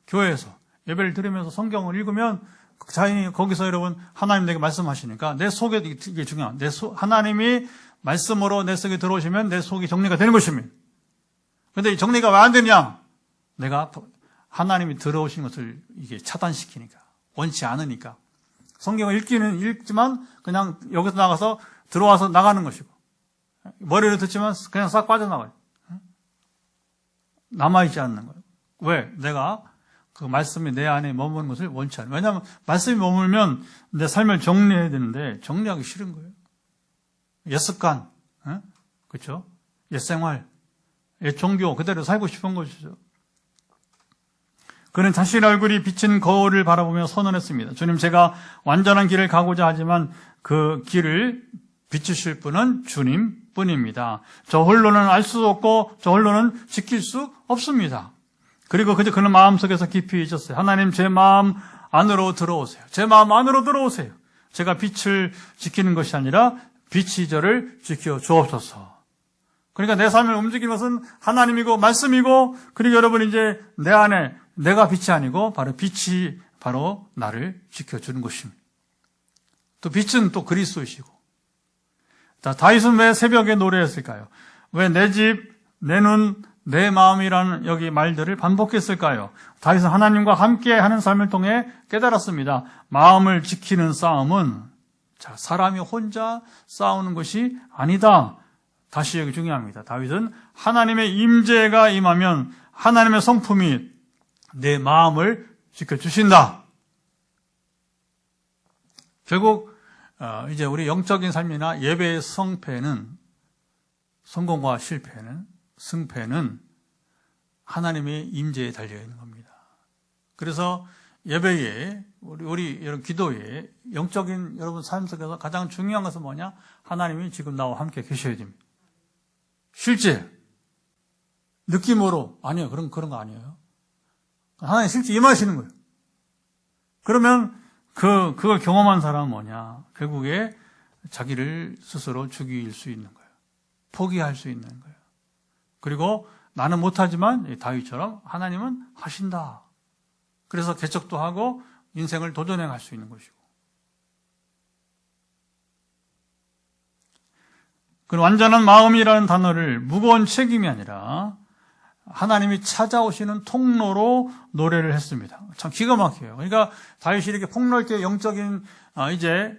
교회에서 예배를 드리면서 성경을 읽으면 자연히 거기서 여러분 하나님 내게 말씀하시니까 내 속에 이게 중요한 하나님이 말씀으로 내 속에 들어오시면 내 속이 정리가 되는 것입니다. 그런데 이 정리가 왜 안 되냐? 내가 하나님이 들어오신 것을 이게 차단시키니까, 원치 않으니까. 성경을 읽기는 읽지만 그냥 여기서 나가서 들어와서 나가는 것이고, 머리를 듣지만 그냥 싹 빠져나가요. 남아있지 않는 거예요. 왜? 내가 그 말씀이 내 안에 머무는 것을 원치 않아요. 왜냐하면 말씀이 머물면 내 삶을 정리해야 되는데 정리하기 싫은 거예요. 옛 습관, 그렇죠? 옛 생활, 옛 종교 그대로 살고 싶은 것이죠. 그는 자신의 얼굴이 비친 거울을 바라보며 선언했습니다. 주님, 제가 완전한 길을 가고자 하지만 그 길을 비추실 분은 주님뿐입니다. 저 홀로는 알 수 없고 저 홀로는 지킬 수 없습니다. 그리고 그는 마음속에서 깊이 잊었어요. 하나님, 제 마음 안으로 들어오세요. 제 마음 안으로 들어오세요. 제가 빛을 지키는 것이 아니라 빛이 저를 지켜 주옵소서. 그러니까 내 삶을 움직이는 것은 하나님이고 말씀이고, 그리고 여러분 이제 내 안에 내가 빛이 아니고 바로 빛이 바로 나를 지켜주는 것입니다. 또 빛은 또 그리스도이시고. 자, 다윗은 왜 새벽에 노래했을까요? 왜 내 집, 내 눈, 내 마음이라는 여기 말들을 반복했을까요? 다윗은 하나님과 함께 하는 삶을 통해 깨달았습니다. 마음을 지키는 싸움은 사람이 혼자 싸우는 것이 아니다. 다시 여기 중요합니다. 다윗은 하나님의 임재가 임하면 하나님의 성품이 내 마음을 지켜주신다. 결국 이제 우리 영적인 삶이나 예배의 성공과 실패는, 승패는 하나님의 임재에 달려있는 겁니다. 그래서 예배에, 우리 여러분 기도에, 영적인 여러분 삶 속에서 가장 중요한 것은 뭐냐? 하나님이 지금 나와 함께 계셔야 됩니다. 실제, 느낌으로, 아니요, 그런 거 아니에요. 하나님 실제 임하시는 거예요. 그러면 그걸 경험한 사람은 뭐냐? 결국에 자기를 스스로 죽일 수 있는 거예요. 포기할 수 있는 거예요. 그리고 나는 못하지만 다윗처럼 하나님은 하신다. 그래서 개척도 하고 인생을 도전해 갈 수 있는 것이고. 그 완전한 마음이라는 단어를 무거운 책임이 아니라 하나님이 찾아오시는 통로로 노래를 했습니다. 참 기가 막혀요. 그러니까 다윗이 이렇게 폭넓게 영적인 이제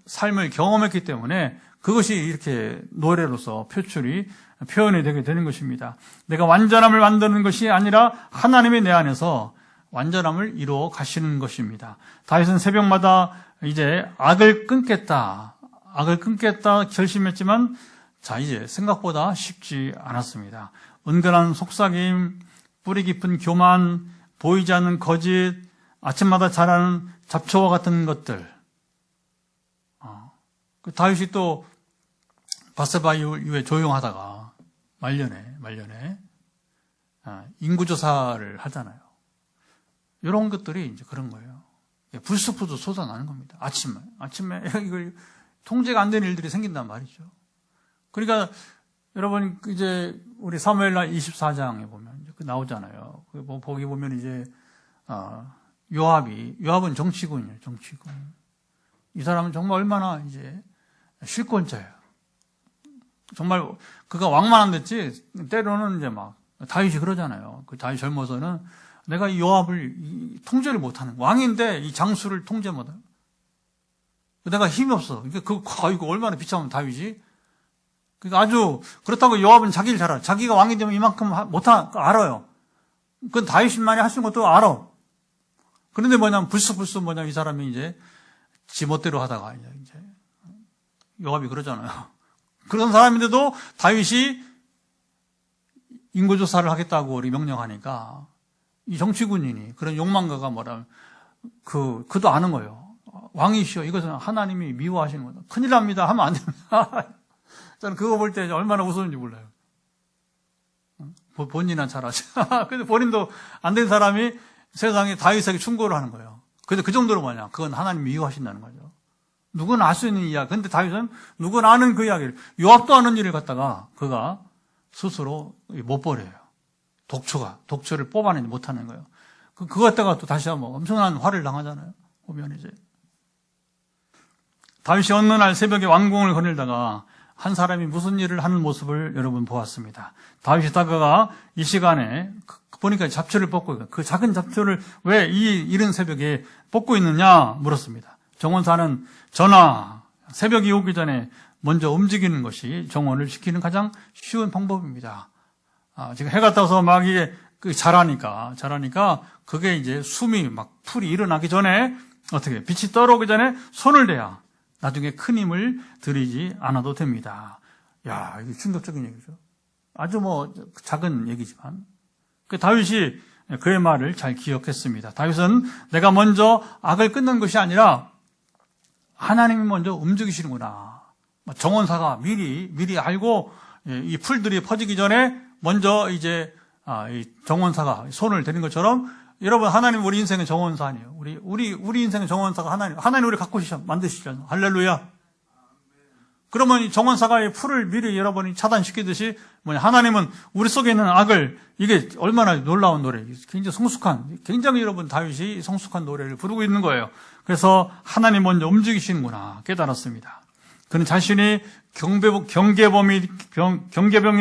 삶을 경험했기 때문에 그것이 이렇게 노래로서 표현이 되게 되는 것입니다. 내가 완전함을 만드는 것이 아니라 하나님이 내 안에서 완전함을 이루어 가시는 것입니다. 다윗은 새벽마다 이제 악을 끊겠다 결심했지만 이제 생각보다 쉽지 않았습니다. 은근한 속삭임, 뿌리 깊은 교만, 보이지 않는 거짓, 아침마다 자라는 잡초와 같은 것들. 다윗이 또 바세바 이후에 조용하다가 말년에 인구조사를 하잖아요. 이런 것들이 이제 그런 거예요. 불쑥불쑥 쏟아나는 겁니다. 아침에 이걸 통제가 안 되는 일들이 생긴단 말이죠. 그러니까 여러분 이제 우리 사무엘하 24장에 보면 나오잖아요. 거기 보면 이제 요압은 정치군이에요. 정치군. 이 사람은 정말 얼마나 이제 실권자예요. 정말 그가 왕만 안 됐지 때로는 이제 막 다윗이 그러잖아요. 그 다윗 젊어서는 내가 이 요압을 통제를 못하는 왕인데 이 장수를 통제 못하는. 내가 힘이 없어. 이거 얼마나 비참하면 다윗이. 그러니까 아주 그렇다고 요압은 자기를 잘 알아. 자기가 왕이 되면 이만큼 못하는 거 알아요. 그건 다윗만이 할 수 있는 것도 알아. 그런데 불쑥 이 사람이 이제 지멋대로 하다가 이제 요압이 그러잖아요. 그런 사람인데도 다윗이 인구조사를 하겠다고 우리 명령하니까 이 정치군인이 그런 욕망가가 뭐라면 그도 아는 거예요. 왕이시여 이것은 하나님이 미워하시는 거다. 큰일 납니다. 하면 안 됩니다. 저는 그거 볼 때 얼마나 웃었는지 몰라요. 본인은 잘하지. 근데 본인도 안 된 사람이 세상에 다윗에게 충고를 하는 거예요. 근데 그 정도로 뭐냐? 그건 하나님이 미워하신다는 거죠. 누구나 알 수 있는 이야기. 근데 다윗은 누구나 아는 그 이야기를, 요압도 아는 일을 갖다가 그가 스스로 못 버려요. 독초를 뽑아내지 못하는 거예요. 그거 갖다가 또 다시 한번 엄청난 화를 당하잖아요. 보면 이제. 다윗이 어느 날 새벽에 왕궁을 거닐다가 한 사람이 무슨 일을 하는 모습을 여러분 보았습니다. 다윗이 다가가 이 시간에 보니까 잡초를 뽑고 있고 그 작은 잡초를 왜 이 이른 새벽에 뽑고 있느냐 물었습니다. 정원사는 새벽이 오기 전에 먼저 움직이는 것이 정원을 지키는 가장 쉬운 방법입니다. 지금 해가 떠서 막 이게 자라니까 그게 이제 숨이 막 풀이 일어나기 전에 어떻게 빛이 떨어오기 전에 손을 대야 나중에 큰 힘을 들이지 않아도 됩니다. 야, 이게 충격적인 얘기죠. 아주 작은 얘기지만 다윗이 그의 말을 잘 기억했습니다. 다윗은 내가 먼저 악을 끊는 것이 아니라 하나님이 먼저 움직이시는구나. 정원사가 미리 알고 이 풀들이 퍼지기 전에 먼저 이제 이 정원사가 손을 대는 것처럼 여러분 하나님 우리 인생의 정원사 아니에요. 우리 인생의 정원사가 하나님 우리 갖고 만드시잖아요. 할렐루야. 그러면 이 정원사가의 풀을 미리 여러분이 차단시키듯이 하나님은 우리 속에 있는 악을, 이게 얼마나 놀라운 노래, 굉장히 성숙한, 굉장히 여러분 다윗이 성숙한 노래를 부르고 있는 거예요. 그래서 하나님 먼저 움직이시는구나 깨달았습니다. 그는 자신이 경계병이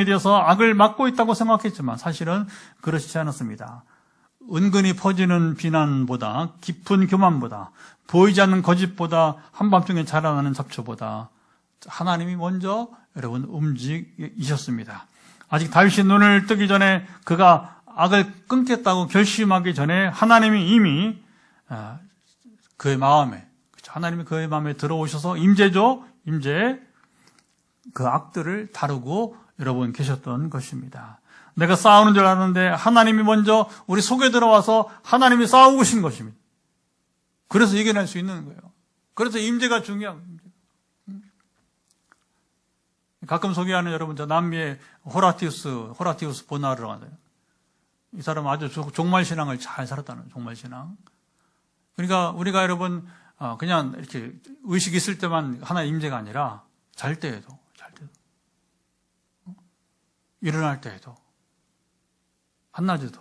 되어서 악을 막고 있다고 생각했지만 사실은 그렇지 않았습니다. 은근히 퍼지는 비난보다, 깊은 교만보다, 보이지 않는 거짓보다, 한밤중에 자라나는 잡초보다 하나님이 먼저 여러분 움직이셨습니다. 아직 다윗이 눈을 뜨기 전에, 그가 악을 끊겠다고 결심하기 전에 하나님이 이미 그의 마음에, 하나님이 그의 마음에 들어오셔서 임재 그 악들을 다루고 여러분 계셨던 것입니다. 내가 싸우는 줄 아는데 하나님이 먼저 우리 속에 들어와서 하나님이 싸우고 계신 것입니다. 그래서 이겨낼 수 있는 거예요. 그래서 임재가 중요한 거예요. 가끔 소개하는 여러분, 저 남미의 호라티우스 보나르라고 하잖아요. 이 사람은 아주 종말신앙을 잘 살았다는, 종말신앙. 그러니까 우리가 여러분, 그냥 이렇게 의식 있을 때만 하나의 임재가 아니라 잘 때에도, 일어날 때에도, 한낮에도,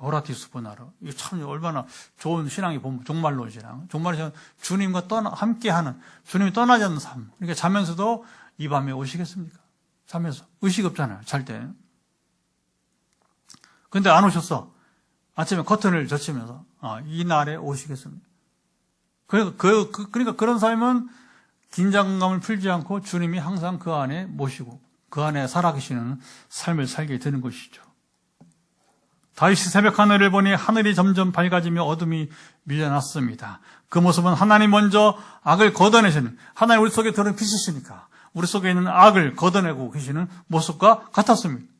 호라티우스 보나르. 이거 참 얼마나 좋은 신앙이 보면 종말론 신앙. 종말 신앙, 주님과 함께하는, 주님이 떠나지 않는 삶. 그러니까 자면서도 이 밤에 오시겠습니까? 자면서. 의식 없잖아요, 잘 때. 근데 안 오셨어. 아침에 커튼을 젖히면서, 이 날에 오시겠습니까? 그러니까 그런 삶은 긴장감을 풀지 않고 주님이 항상 그 안에 모시고 그 안에 살아계시는 삶을 살게 되는 것이죠. 다윗이 새벽 하늘을 보니 하늘이 점점 밝아지며 어둠이 밀려났습니다. 그 모습은 하나님 먼저 악을 걷어내시는, 하나님 우리 속에 들어온 빛이시니까 우리 속에 있는 악을 걷어내고 계시는 모습과 같았습니다.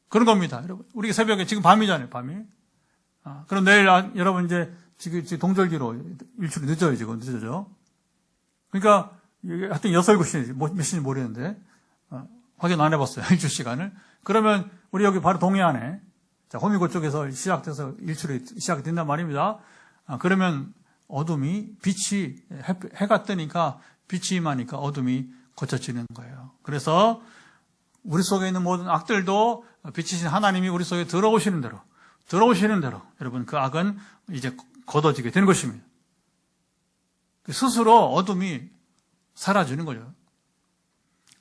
그런 겁니다. 여러분, 우리 새벽에, 지금 밤이잖아요, 밤이. 그럼 내일 여러분 이제 지금 동절기로 일출이 늦어요, 지금 늦어져. 그러니까 하여튼 6, 7시, 몇 시인지 모르겠는데 확인 안 해봤어요, 일출 시간을. 그러면 우리 여기 바로 동해안에, 자, 호미곶 쪽에서 시작돼서 일출이 시작이 된단 말입니다. 그러면 어둠이, 빛이, 해가 뜨니까 빛이 임하니까 어둠이 거쳐지는 거예요. 그래서 우리 속에 있는 모든 악들도 빛이신 하나님이 우리 속에 들어오시는 대로 여러분 그 악은 이제 걷어지게 되는 것입니다. 스스로 어둠이 사라지는 거죠.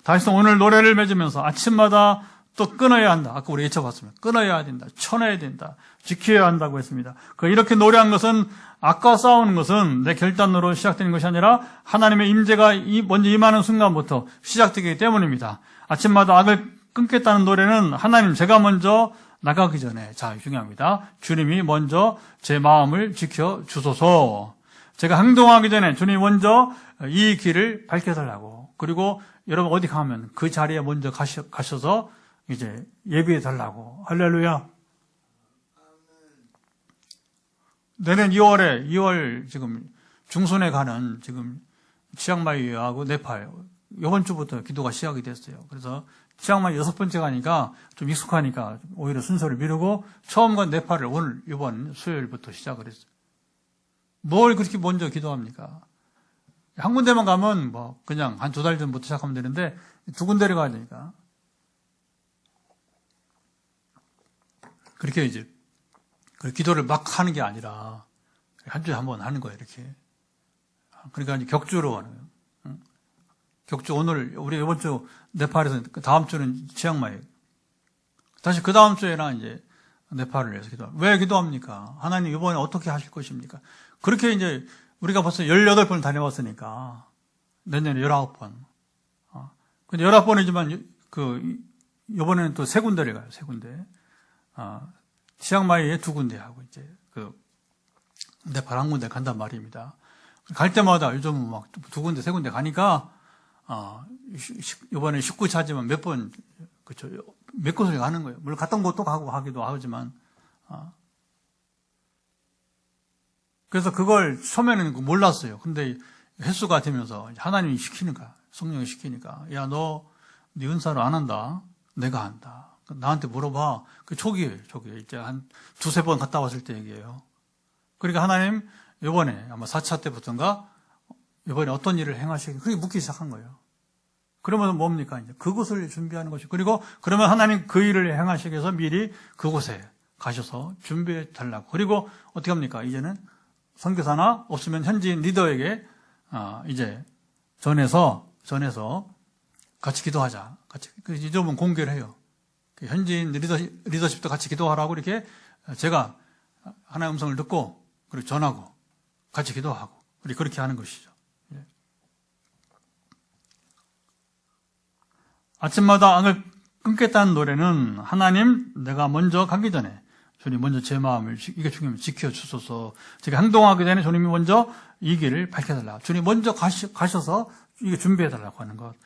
다시 오늘 노래를 맺으면서 아침마다 또 끊어야 한다. 아까 우리 외쳐봤습니다. 끊어야 된다. 쳐내야 된다. 지켜야 한다고 했습니다. 이렇게 노래한 것은, 악과 싸우는 것은 내 결단으로 시작되는 것이 아니라 하나님의 임재가 먼저 임하는 순간부터 시작되기 때문입니다. 아침마다 악을 끊겠다는 노래는 하나님, 제가 먼저 나가기 전에, 자, 중요합니다. 주님이 먼저 제 마음을 지켜주소서. 제가 행동하기 전에 주님이 먼저 이 길을 밝혀달라고. 그리고 여러분 어디 가면 그 자리에 먼저 가셔서 이제 예비해달라고. 할렐루야. 내년 2월 지금 중순에 가는 지금 치앙마이하고 네팔, 이번 주부터 기도가 시작이 됐어요. 그래서 치앙마이 6번째 가니까 좀 익숙하니까 오히려 순서를 미루고 처음 간 네팔을 이번 수요일부터 시작을 했어요. 뭘 그렇게 먼저 기도합니까? 한 군데만 가면 그냥 한 2달 전부터 시작하면 되는데 2군데를 가야 되니까. 그렇게 이제 기도를 막 하는 게 아니라 한 주에 한 번 하는 거예요, 이렇게. 그러니까 이제 격주로 하는 거예요. 격주, 오늘 우리 이번 주 네팔에서 다음 주는 치앙마이. 다시 그 다음 주에나 이제 네팔을 위해서 기도합니다. 왜 기도합니까? 하나님 이번에 어떻게 하실 것입니까? 그렇게 이제 우리가 벌써 18번 다녀왔으니까 내년에 19번. 근데 19번이지만 이번에는 또 3군데를 가요, 3군데. 치앙마이에 2군데 하고 이제 네팔 한 군데 간단 말입니다. 갈 때마다 요즘은 막 2군데, 3군데 가니까 이번에 19차지만 몇 번, 그쵸, 몇 곳을 가는 거예요. 물론 갔던 곳도 가고 하기도 하지만, 그래서 그걸 처음에는 몰랐어요. 근데 횟수가 되면서 하나님이 시키는 거야. 성령이 시키니까. 야, 너 네 은사로 안 한다. 내가 한다. 나한테 물어봐. 초기에 이제 한 2-3번 갔다 왔을 때 얘기예요. 그러니까 하나님, 이번에 아마 4차 때부터인가, 이번에 어떤 일을 행하시겠, 그렇게 묻기 시작한 거예요. 그러면 뭡니까? 이제 그곳을 준비하는 것이. 그리고 그러면 하나님 그 일을 행하시기 위해서 미리 그곳에 가셔서 준비해 달라고. 그리고 어떻게 합니까? 이제는 선교사나 없으면 현지인 리더에게 이제 전해서 같이 기도하자. 같이 이제 좀 공개를 해요. 현지인 리더십도 같이 기도하라고 이렇게 제가 하나의 음성을 듣고 그리고 전하고 같이 기도하고 우리 그렇게 하는 것이죠. 아침마다 악을 끊겠다는 노래는 하나님 내가 먼저 가기 전에 주님 먼저 제 마음을 이게 중요합니다. 지켜주소서. 제가 행동하기 전에 주님이 먼저 이 길을 밝혀달라. 주님 먼저 가셔서 이게 준비해달라고 하는 것.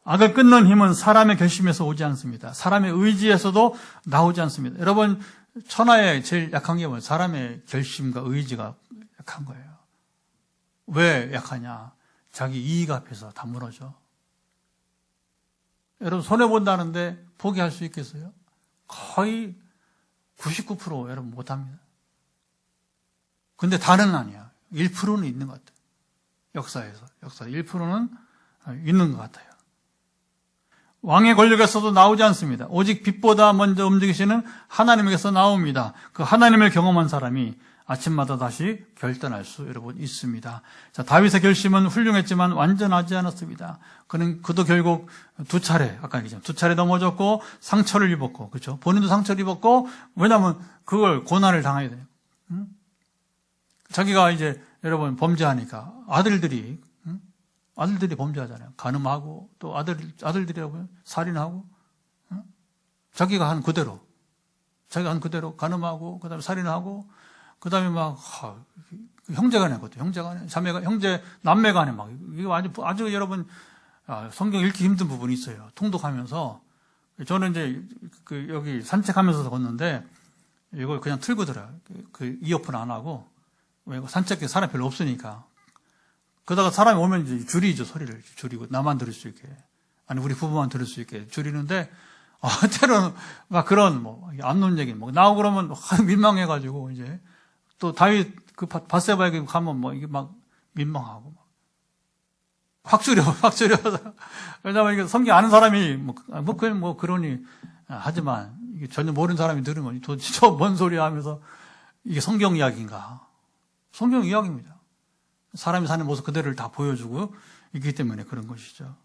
악을 끊는 힘은 사람의 결심에서 오지 않습니다. 사람의 의지에서도 나오지 않습니다. 여러분 천하에 제일 약한 게 뭐예요? 사람의 결심과 의지가 약한 거예요. 왜 약하냐? 자기 이익 앞에서 다 무너져. 여러분 손해본다는데 포기할 수 있겠어요? 거의 99% 여러분 못합니다. 근데 다는 아니야. 1%는 있는 것 같아요. 역사 1%는 있는 것 같아요. 왕의 권력에서도 나오지 않습니다. 오직 빛보다 먼저 움직이시는 하나님에게서 나옵니다. 그 하나님을 경험한 사람이 아침마다 다시 결단할 수 여러분 있습니다. 자, 다윗의 결심은 훌륭했지만 완전하지 않았습니다. 그도 결국 두 차례 넘어졌고 상처를 입었고, 그렇죠? 본인도 상처를 입었고, 왜냐하면 그걸 고난을 당해야 돼요. 자기가 이제 여러분 범죄하니까 아들들이 범죄하잖아요. 간음하고 또 아들들이라고요, 살인하고, 자기가 한 그대로 간음하고 그다음에 살인하고. 그 다음에 형제간에, 자매가, 남매간에 이거 아주 여러분, 성경 읽기 힘든 부분이 있어요. 통독하면서. 저는 이제, 여기 산책하면서 걷는데, 이걸 그냥 틀고 들어요. 이어폰 안 하고, 왜 산책에 사람이 별로 없으니까. 그러다가 사람이 오면 이제 줄이죠, 소리를. 줄이고, 나만 들을 수 있게. 아니, 우리 부부만 들을 수 있게 줄이는데, 때로는 막 그런, 암론 얘기, 나오고 그러면 민망해가지고, 이제. 또 다윗 밧세바에게 가면 이게 막 민망하고 확 줄여서 왜냐하면 이게 성경 아는 사람이 그러니 하지만 이게 전혀 모르는 사람이 들으면 도대체 뭔 소리야 하면서 이게 성경 이야기인가? 성경 이야기입니다. 사람이 사는 모습 그대로를 다 보여주고 있기 때문에 그런 것이죠.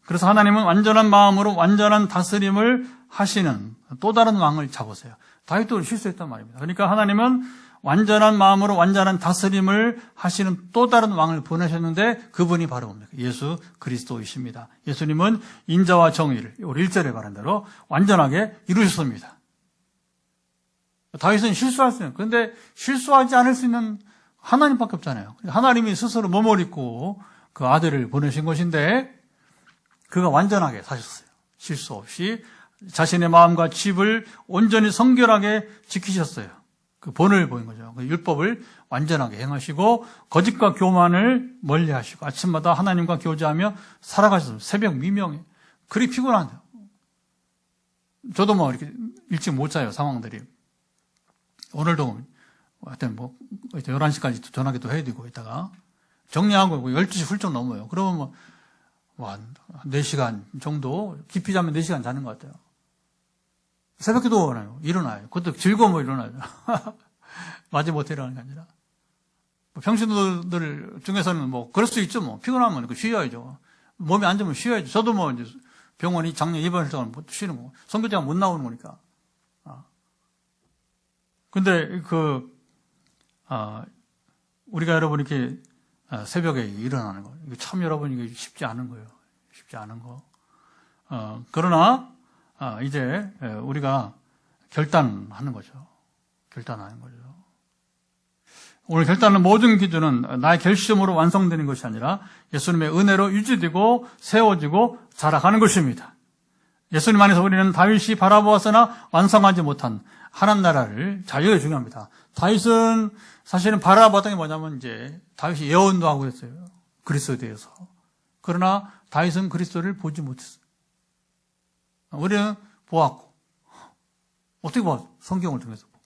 그래서 하나님은 완전한 마음으로 완전한 다스림을 하시는 또 다른 왕을 잡으세요. 다윗도 실수했단 말입니다. 그러니까 하나님은 완전한 마음으로 완전한 다스림을 하시는 또 다른 왕을 보내셨는데 그분이 바로 뭡니까? 예수 그리스도이십니다. 예수님은 인자와 정의를 우리 1절에 말한 대로 완전하게 이루셨습니다. 다윗은 실수할 수 있는, 그런데 실수하지 않을 수 있는 하나님밖에 없잖아요. 하나님이 스스로 몸을 입고 그 아들을 보내신 것인데 그가 완전하게 사셨어요. 실수 없이 자신의 마음과 집을 온전히 성결하게 지키셨어요. 그 본을 보인 거죠. 그 율법을 완전하게 행하시고 거짓과 교만을 멀리하시고 아침마다 하나님과 교제하며 살아가셨어요. 새벽 미명에. 그리 피곤한데요. 저도 이렇게 일찍 못 자요, 상황들이. 오늘도 하여튼 11시까지 전화기도 해야 되고 있다가 정리하고 12시 훌쩍 넘어요. 그러면 4시간 정도 깊이 자면 4시간 자는 것 같아요. 새벽기도 일어나요. 그것도 즐거움으로 일어나요. 마지못해 일어나는 게 아니라. 평신도들 중에서는 그럴 수 있죠. 피곤하면 쉬어야죠. 몸이 안 좋으면 쉬어야죠. 저도 이제 병원이 작년 입원할 동안 쉬는 거. 선교제가 못 나오는 거니까. 근데 우리가 여러분 이렇게 새벽에 일어나는 거. 이거 참 여러분 이게 쉽지 않은 거예요. 쉽지 않은 거. 그러나 이제 우리가 결단하는 거죠. 결단하는 거죠. 오늘 결단하는 모든 기준은 나의 결심으로 완성되는 것이 아니라 예수님의 은혜로 유지되고 세워지고 자라가는 것입니다. 예수님 안에서 우리는 다윗이 바라보았으나 완성하지 못한 하나님 나라를 자유가 중요합니다. 다윗은 사실은 바라봤던 게 뭐냐면 이제 다윗이 예언도 하고 했어요. 그리스도에 대해서. 그러나 다윗은 그리스도를 보지 못했어요. 우리는 보았고 어떻게 보았어? 성경을 통해서 보고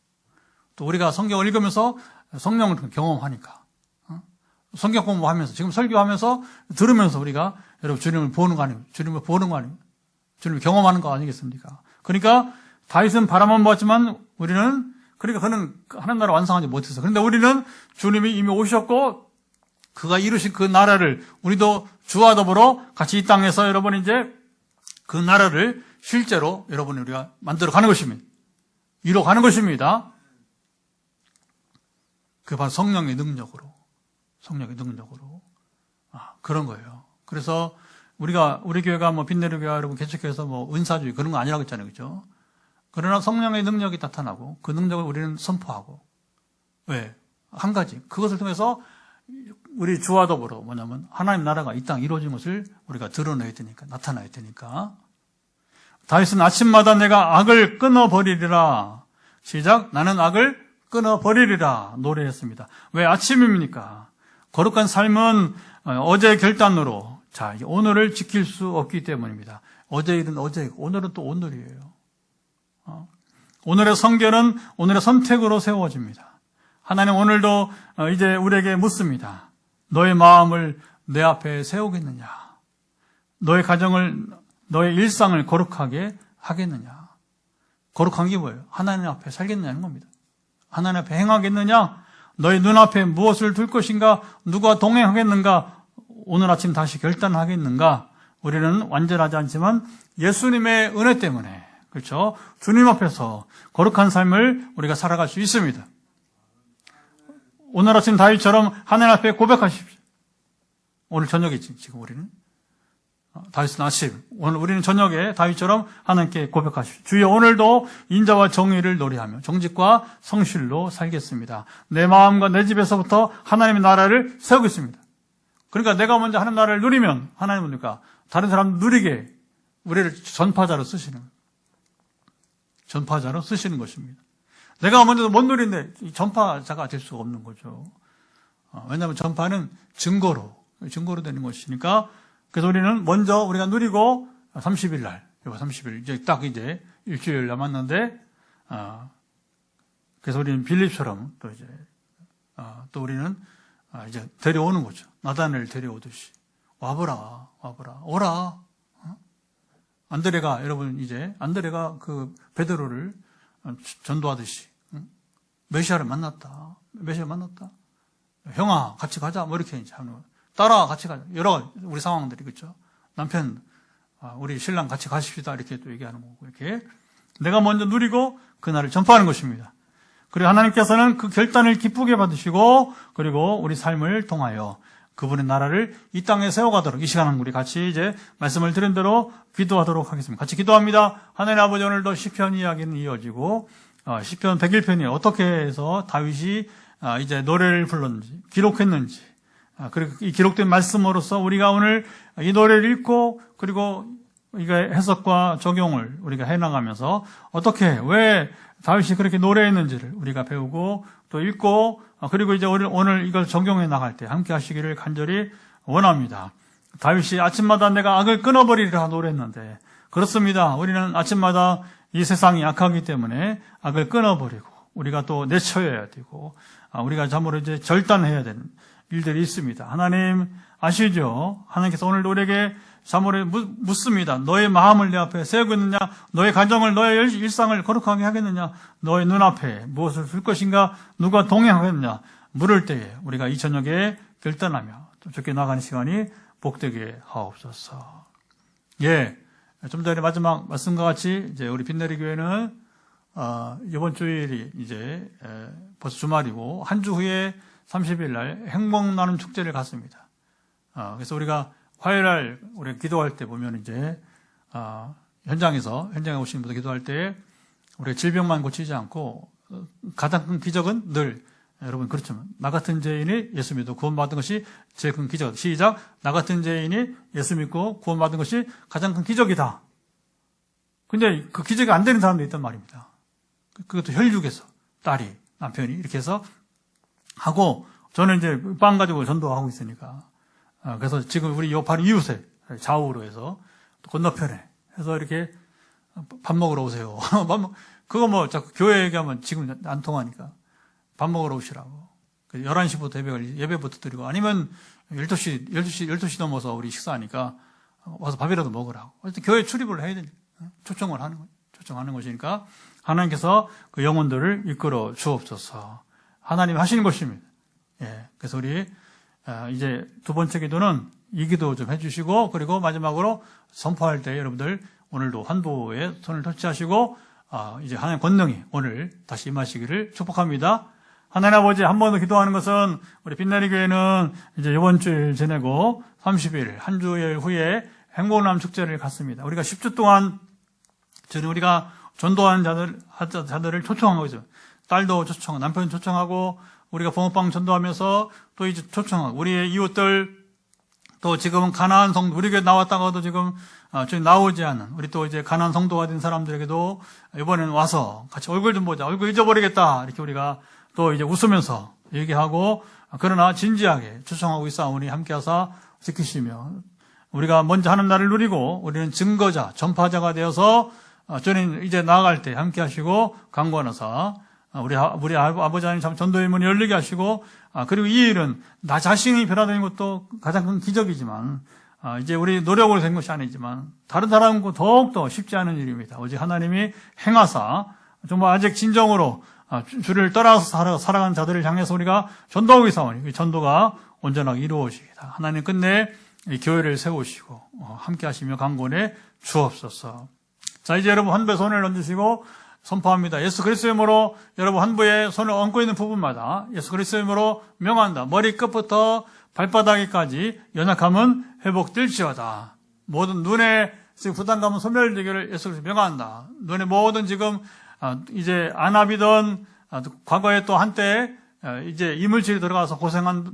또 우리가 성경을 읽으면서 성령을 통해 경험하니까 성경 공부하면서, 지금 설교하면서, 들으면서 우리가 여러분 주님을 보는 거 아니에요? 주님을 보는 거 아니에요? 주님을 경험하는 거 아니겠습니까? 그러니까 다윗은 바라만 보았지만 우리는, 그러니까 그는 하나님 나라 완성하지 못했어. 그런데 우리는 주님이 이미 오셨고 그가 이루신 그 나라를 우리도 주와 더불어 같이 이 땅에서 여러분 이제 그 나라를 실제로 여러분이 우리가 만들어 가는 것입니다. 이뤄 가는 것입니다. 그 바로 성령의 능력으로. 그런 거예요. 그래서 우리 교회가 뭐 빈내리 교회 여러분 개척해서 뭐 은사주의 그런 거 아니라고 했잖아요. 그죠? 그러나 성령의 능력이 나타나고 그 능력을 우리는 선포하고. 왜? 한 가지. 그것을 통해서 우리 주와 더불어 뭐냐면 하나님 나라가 이 땅 이루어진 것을 우리가 드러내야 되니까, 나타나야 되니까. 다윗은 아침마다 내가 악을 끊어버리리라. 시작. 나는 악을 끊어버리리라 노래했습니다. 왜 아침입니까? 거룩한 삶은 어제의 결단으로 자, 오늘을 지킬 수 없기 때문입니다. 어제 일은 어제이고 오늘은 또 오늘이에요. 오늘의 성결은 오늘의 선택으로 세워집니다. 하나님 오늘도 이제 우리에게 묻습니다. 너의 마음을 내 앞에 세우겠느냐? 너의 가정을, 너의 일상을 거룩하게 하겠느냐? 거룩한 게 뭐예요? 하나님 앞에 살겠느냐는 겁니다. 하나님 앞에 행하겠느냐? 너의 눈앞에 무엇을 둘 것인가? 누가 동행하겠는가? 오늘 아침 다시 결단하겠는가? 우리는 완전하지 않지만 예수님의 은혜 때문에, 그렇죠? 주님 앞에서 거룩한 삶을 우리가 살아갈 수 있습니다. 오늘 아침 다윗처럼 하나님 앞에 고백하십시오. 오늘 저녁에 지금 우리는 다윗은 아침, 오늘 우리는 저녁에 다윗처럼 하나님께 고백하십시오. 주여 오늘도 인자와 정의를 노래하며 정직과 성실로 살겠습니다. 내 마음과 내 집에서부터 하나님의 나라를 세우겠습니다. 그러니까 내가 먼저 하나님 나라를 누리면 하나님은 그러니까 다른 사람 누리게 우리를 전파자로 쓰시는 거예요. 전파자로 쓰시는 것입니다. 내가 먼저 못 누리는데 전파자가 될 수가 없는 거죠. 왜냐하면 전파는 증거로 되는 것이니까. 그래서 우리는 먼저 우리가 누리고 30일 날, 30일 이제 딱 이제 일주일 남았는데, 그래서 우리는 빌립처럼 또 이제 또 우리는 이제 데려오는 거죠. 나단을 데려오듯이 와보라, 오라. 안드레가 여러분 이제 안드레가 그 베드로를 전도하듯이 메시아를 만났다. 형아 같이 가자. 뭐 이렇게 이제 하는 거예요. 따라 같이 가자. 여러 우리 상황들이 그렇죠. 남편 우리 신랑 같이 가십시다. 이렇게 또 얘기하는 거고 이렇게 내가 먼저 누리고 그날을 전파하는 것입니다. 그리고 하나님께서는 그 결단을 기쁘게 받으시고 그리고 우리 삶을 통하여 그분의 나라를 이 땅에 세워가도록 이 시간은 우리 같이 이제 말씀을 드린 대로 기도하도록 하겠습니다. 같이 기도합니다. 하나님 아버지 오늘도 시편 이야기는 이어지고 시편 101편이 어떻게 해서 다윗이 이제 노래를 불렀는지 기록했는지 그리고 이 기록된 말씀으로서 우리가 오늘 이 노래를 읽고 그리고 이거 해석과 적용을 우리가 해나가면서 어떻게 왜 다윗이 그렇게 노래했는지를 우리가 배우고 또 읽고 그리고 이제 오늘 이걸 적용해 나갈 때 함께 하시기를 간절히 원합니다. 다윗이 아침마다 내가 악을 끊어버리리라 노래했는데 그렇습니다. 우리는 아침마다 이 세상이 악하기 때문에 악을 끊어버리고 우리가 또 내쳐야 되고 우리가 참으로 이제 절단해야 되는 일들이 있습니다. 하나님 아시죠? 하나님께서 오늘도 우리에게 참으로 묻습니다. 너의 마음을 내 앞에 세우겠느냐? 너의 가정을, 너의 일상을 거룩하게 하겠느냐? 너의 눈앞에 무엇을 둘 것인가? 누가 동행하겠느냐? 물을 때에 우리가 이 저녁에 결단하며 좀 좋게 나가는 시간이 복되게 하옵소서. 예, 좀 전에 마지막 말씀과 같이 이제 우리 빈내리 교회는 이번 주일이 이제 벌써 주말이고 한 주 후에 30일 날 행복 나눔 축제를 갔습니다. 그래서 우리가 화요일 날 우리가 기도할 때 보면 이제 현장에 오신 분들 기도할 때 우리가 질병만 고치지 않고 가장 큰 기적은 늘 여러분 그렇죠. 나 같은 죄인이 예수 믿고 구원받은 것이 제일 큰 기적. 시작. 나 같은 죄인이 예수 믿고 구원받은 것이 가장 큰 기적이다. 근데 그 기적이 안 되는 사람도 있단 말입니다. 그것도 혈육에서 딸이 남편이 이렇게 해서 하고 저는 이제 빵 가지고 전도하고 있으니까 그래서 지금 우리 바로 이웃에 좌우로 해서 건너편에 해서 이렇게 밥 먹으러 오세요. 그거 뭐 자꾸 교회 얘기하면 지금 안 통하니까 밥 먹으러 오시라고. 11시부터 예배부터 드리고, 아니면 12시 넘어서 우리 식사하니까 와서 밥이라도 먹으라고. 어쨌든 교회 출입을 해야 되니까. 초청을 하는 거예요. 초청하는 것이니까 하나님께서 그 영혼들을 이끌어 주옵소서. 하나님이 하시는 것입니다. 예. 그래서 우리 이제 두 번째 기도는 이 기도 좀 해주시고, 그리고 마지막으로 선포할 때 여러분들 오늘도 환부에 손을 터치하시고, 이제 하나님 권능이 오늘 다시 임하시기를 축복합니다. 하나님 아버지, 한 번 더 기도하는 것은 우리 빛나리 교회는 이제 이번 주일 지내고 30일, 한 주일 후에 행복남 축제를 갖습니다. 우리가 10주 동안 저는 우리가 전도하는 자들을 초청한 거죠. 딸도 초청하고, 남편 초청하고, 우리가 붕어빵 전도하면서 또 이제 초청하고, 우리의 이웃들, 또 지금은 가나안 성도, 우리 교회 나왔다가도 지금 저희 나오지 않은, 우리 또 이제 가나안 성도가 된 사람들에게도 이번에는 와서 같이 얼굴 좀 보자. 얼굴 잊어버리겠다. 이렇게 우리가 또 이제 웃으면서 얘기하고, 그러나 진지하게 초청하고 있사오니 함께 하사 지키시며, 우리가 먼저 하는 날을 누리고, 우리는 증거자, 전파자가 되어서 저는 이제 나아갈 때 함께 하시고, 강권하사 우리 아버지 하나님 참 전도의 문이 열리게 하시고, 그리고 이 일은 나 자신이 변화되는 것도 가장 큰 기적이지만, 이제 우리 노력으로 된 것이 아니지만 다른 사람과 더욱더 쉽지 않은 일입니다. 오직 하나님이 행하사 정말 아직 진정으로 주를 떠나서 살아가는 자들을 향해서 우리가 전도하고 있사오니 이 전도가 온전하게 이루어지기다. 하나님 끝내 이 교회를 세우시고 함께 하시며 강권해 주옵소서. 자, 이제 여러분 환부에 손을 얹으시고 선포합니다. 예수 그리스도의 이름으로 여러분 환부에 손을 얹고 있는 부분마다 예수 그리스도의 이름으로 명한다. 머리끝부터 발바닥에까지 연약함은 회복될지어다. 모든 눈에 지금 부담감은 소멸되기를 예수 그리스도 명한다. 눈에 모든 지금 이제 안압이던 과거에 또 한때 이제 이물질이 들어가서 고생한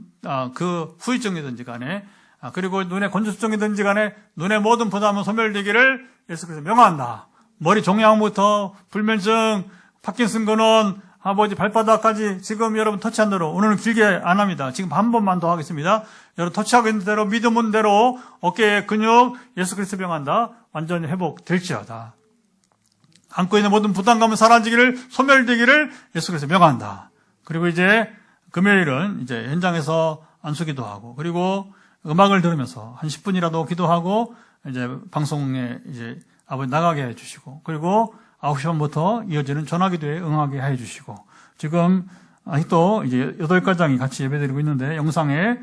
그 후유증이든지 간에, 그리고 눈에 건조증이든지 간에 눈의 모든 부담은 소멸되기를 예수 그리스도 명한다. 머리 종양부터 불면증, 파킨슨 근원, 아버지 발바닥까지 지금 여러분 터치한 대로, 오늘은 길게 안 합니다. 지금 한 번만 더 하겠습니다. 여러분 터치하고 있는 대로 믿음은 대로 어깨의 근육 예수 그리스도 명한다. 완전히 회복될지어다. 안고 있는 모든 부담감은 사라지기를, 소멸되기를 예수 그리스도 명한다. 그리고 이제 금요일은 이제 현장에서 안수기도 하고, 그리고 음악을 들으면서 한 10분이라도 기도하고 이제 방송에 이제 아버지 나가게 해주시고, 그리고 9시 반부터 이어지는 전화기도에 응하게 해주시고, 지금 또 이제 8가장이 같이 예배드리고 있는데, 영상에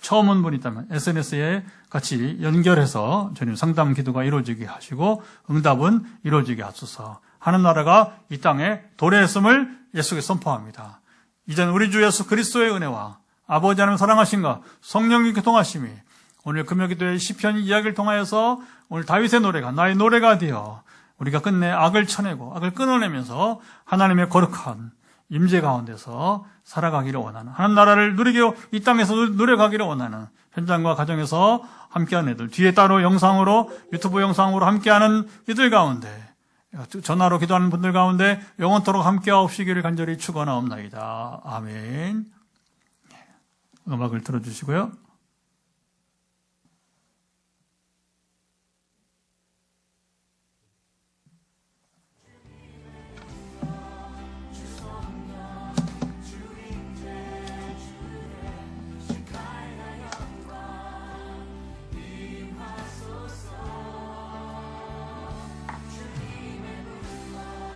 처음 온 분이 있다면 SNS에 같이 연결해서 저는 상담 기도가 이루어지게 하시고, 응답은 이루어지게 하소서. 하는 나라가 이 땅에 도래했음을 예수께 선포합니다. 이제는 우리 주 예수 그리스도의 은혜와 아버지 하나님 사랑하심과 성령의 교통하심이 오늘 금요기도의 시편 이야기를 통하여서 오늘 다윗의 노래가 나의 노래가 되어 우리가 끝내 악을 쳐내고 악을 끊어내면서 하나님의 거룩한 임재 가운데서 살아가기를 원하는, 하나님 나라를 누리게 이 땅에서 누려가기를 원하는 현장과 가정에서 함께하는 애들, 뒤에 따로 영상으로, 유튜브 영상으로 함께하는 이들 가운데, 전화로 기도하는 분들 가운데 영원토록 함께하옵시기를 간절히 축원하옵나이다. 아멘. 음악을 틀어주시고요.